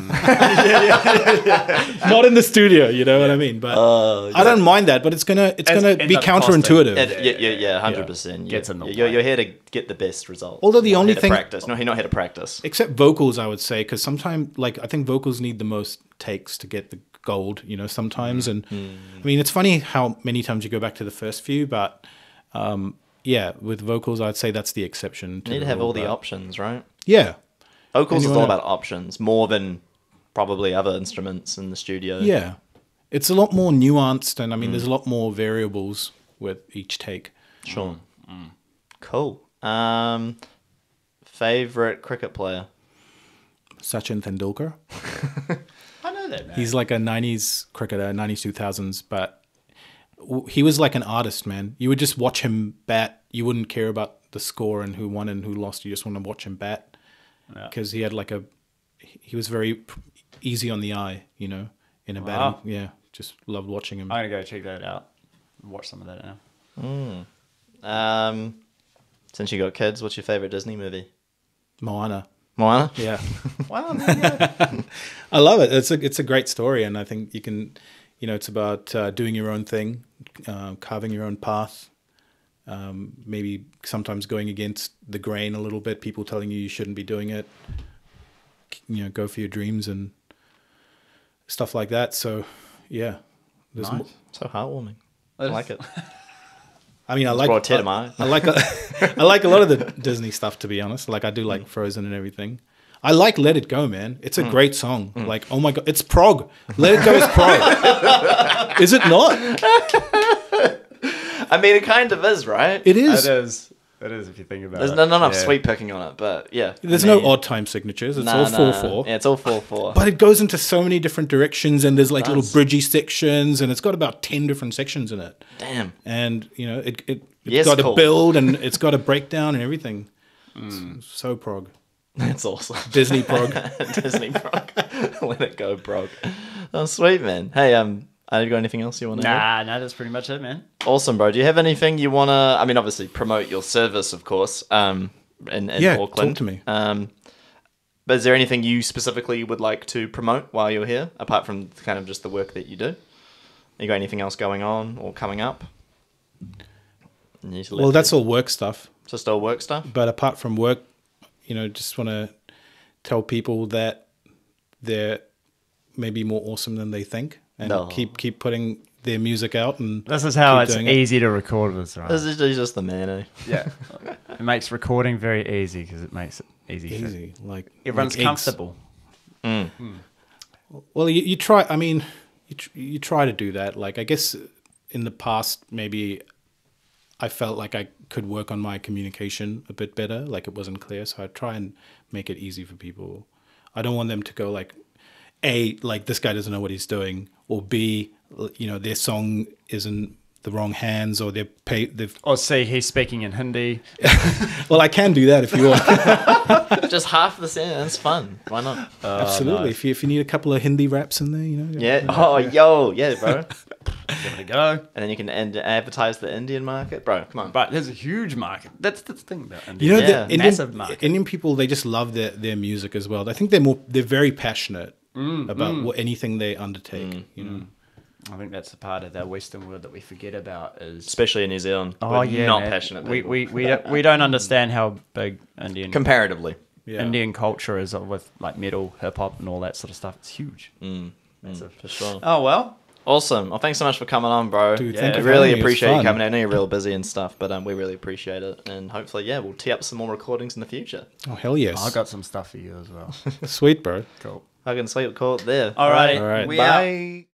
Speaker 3: in the studio, you know what I mean? But I don't mind that, but it's gonna be counterintuitive.
Speaker 1: Yeah, 100%.
Speaker 2: Gets in the
Speaker 1: You're here to get the best result.
Speaker 3: Although the
Speaker 1: Not
Speaker 3: only
Speaker 1: here to
Speaker 3: thing-
Speaker 1: practice. No, you're not here to practice.
Speaker 3: Except vocals, I would say, because sometimes, like, I think vocals need the most takes to get the gold, you know, sometimes. And I mean, it's funny how many times you go back to the first few, but yeah, with vocals, I'd say that's the exception.
Speaker 1: You need to have all the options, right?
Speaker 3: Yeah.
Speaker 1: Vocals
Speaker 3: And
Speaker 1: is
Speaker 3: you
Speaker 1: all
Speaker 3: wanna-
Speaker 1: about options more than probably other instruments in the studio.
Speaker 3: Yeah. It's a lot more nuanced, and I mean, there's a lot more variables with each take.
Speaker 1: Sure. Cool. Favorite cricket player?
Speaker 3: Sachin Tendulkar.
Speaker 2: I know that, man.
Speaker 3: He's like a 90s cricketer, 90s, 2000s, but he was like an artist, man. You would just watch him bat. You wouldn't care about the score and who won and who lost. You just want to watch him bat because he had he was very easy on the eye, you know, in a batting. Yeah, just loved watching him.
Speaker 2: I'm going to go check that out. Watch some of that now.
Speaker 1: Since you got kids, what's your favorite Disney movie?
Speaker 3: Moana.
Speaker 1: Moana?
Speaker 3: Yeah.
Speaker 1: Wow, there you go.
Speaker 3: I love it. It's a great story, and I think you can, you know, it's about doing your own thing, carving your own path. Maybe sometimes going against the grain a little bit. People telling you shouldn't be doing it. You know, go for your dreams and stuff like that. So, yeah,
Speaker 2: Nice.
Speaker 1: So heartwarming. I like it.
Speaker 3: I mean, I like
Speaker 1: brought a tear to my eye.
Speaker 3: I like I like a lot of the Disney stuff, to be honest. Like I do like Frozen and everything. I like Let It Go, man. It's a great song. Like, oh my god, it's prog. Let It Go is prog. Is it not?
Speaker 1: I mean, it kind of is, right?
Speaker 3: It is.
Speaker 2: It is. It is if you think about
Speaker 1: There's
Speaker 2: it.
Speaker 1: not enough
Speaker 2: Yeah.
Speaker 1: sweet picking on it, but yeah.
Speaker 3: There's
Speaker 1: I
Speaker 3: no
Speaker 1: mean,
Speaker 3: odd time signatures. It's all 4/4.
Speaker 1: Yeah, it's all 4/4.
Speaker 3: But it goes into so many different directions, and there's like little
Speaker 1: does.
Speaker 3: bridgy sections, and it's got about 10 different sections in it.
Speaker 1: Damn.
Speaker 3: And you know, it's
Speaker 1: Yes,
Speaker 3: got
Speaker 1: cool.
Speaker 3: a build, and it's got a breakdown and everything. It's so prog.
Speaker 1: That's awesome.
Speaker 3: Disney prog.
Speaker 1: Disney prog. Let it go, prog. Oh, sweet, man. Hey, have you got anything else you want to add?
Speaker 2: No, that's pretty much it, man.
Speaker 1: Awesome, bro. Do you have anything you want to... I mean, obviously, promote your service, of course, in
Speaker 3: Yeah,
Speaker 1: Auckland.
Speaker 3: talk to me.
Speaker 1: But is there anything you specifically would like to promote while you're here, apart from kind of just the work that you do? You got anything else going on or coming up?
Speaker 3: Well, that's all work stuff.
Speaker 1: Just all work stuff?
Speaker 3: But apart from work, you know, just want to tell people that they're maybe more awesome than they think, and
Speaker 1: No.
Speaker 3: keep putting their music out. And
Speaker 2: This is how
Speaker 3: keep
Speaker 2: it's
Speaker 3: doing it.
Speaker 2: easy to record with, right?
Speaker 1: This is he's just the man, eh?
Speaker 2: Yeah. It makes recording very easy because it makes it easy. For
Speaker 3: Easy, like
Speaker 2: everyone's
Speaker 3: like eggs.
Speaker 2: comfortable.
Speaker 3: Well, you try. I mean, you try to do that. Like, I guess in the past, maybe I felt like I could work on my communication a bit better. Like it wasn't clear, so I try and make it easy for people. I don't want them to go like, A, like this guy doesn't know what he's doing, or B, you know, their song is in the wrong hands, or they've.
Speaker 2: Or see, he's speaking in Hindi.
Speaker 3: Well, I can do that if you want.
Speaker 1: Just half the sentence. Fun. Why not?
Speaker 3: Absolutely.
Speaker 2: nice.
Speaker 3: If you need a couple of Hindi raps in there, you know.
Speaker 1: Yeah. Oh, yo. Yeah, bro.
Speaker 2: Give it a go.
Speaker 1: And then you can advertise the Indian market. Bro, come on.
Speaker 2: But there's a huge market. That's the thing about India.
Speaker 3: You know,
Speaker 1: Yeah.
Speaker 3: the
Speaker 2: Massive market.
Speaker 3: Indian people, they just love their music as well. I think they're very passionate about anything they undertake. You know,
Speaker 2: I think that's the part of the Western world that we forget about is
Speaker 1: Especially in New Zealand.
Speaker 2: oh
Speaker 1: We're
Speaker 2: yeah,
Speaker 1: not
Speaker 2: man.
Speaker 1: passionate
Speaker 2: We
Speaker 1: people.
Speaker 2: we don't understand how big
Speaker 1: Comparatively.
Speaker 3: yeah.
Speaker 2: Indian culture is with like metal, hip hop, and all that sort of stuff. It's huge. Massive.
Speaker 1: For sure.
Speaker 2: Oh well.
Speaker 1: Awesome. Well, thanks so much for coming on, bro.
Speaker 3: Dude,
Speaker 2: Yeah,
Speaker 3: thank
Speaker 1: I
Speaker 3: you for
Speaker 1: really
Speaker 3: having me. It was
Speaker 1: appreciate you
Speaker 3: fun.
Speaker 1: coming. I know you're real busy and stuff, but we really appreciate it. And hopefully, yeah, we'll tee up some more recordings in the future.
Speaker 3: Oh hell yes!
Speaker 2: I got some stuff for you as well.
Speaker 3: Sweet, bro.
Speaker 2: Cool.
Speaker 1: I can see it. Call it there.
Speaker 2: Alrighty.
Speaker 3: All right.
Speaker 2: We out.
Speaker 1: Bye.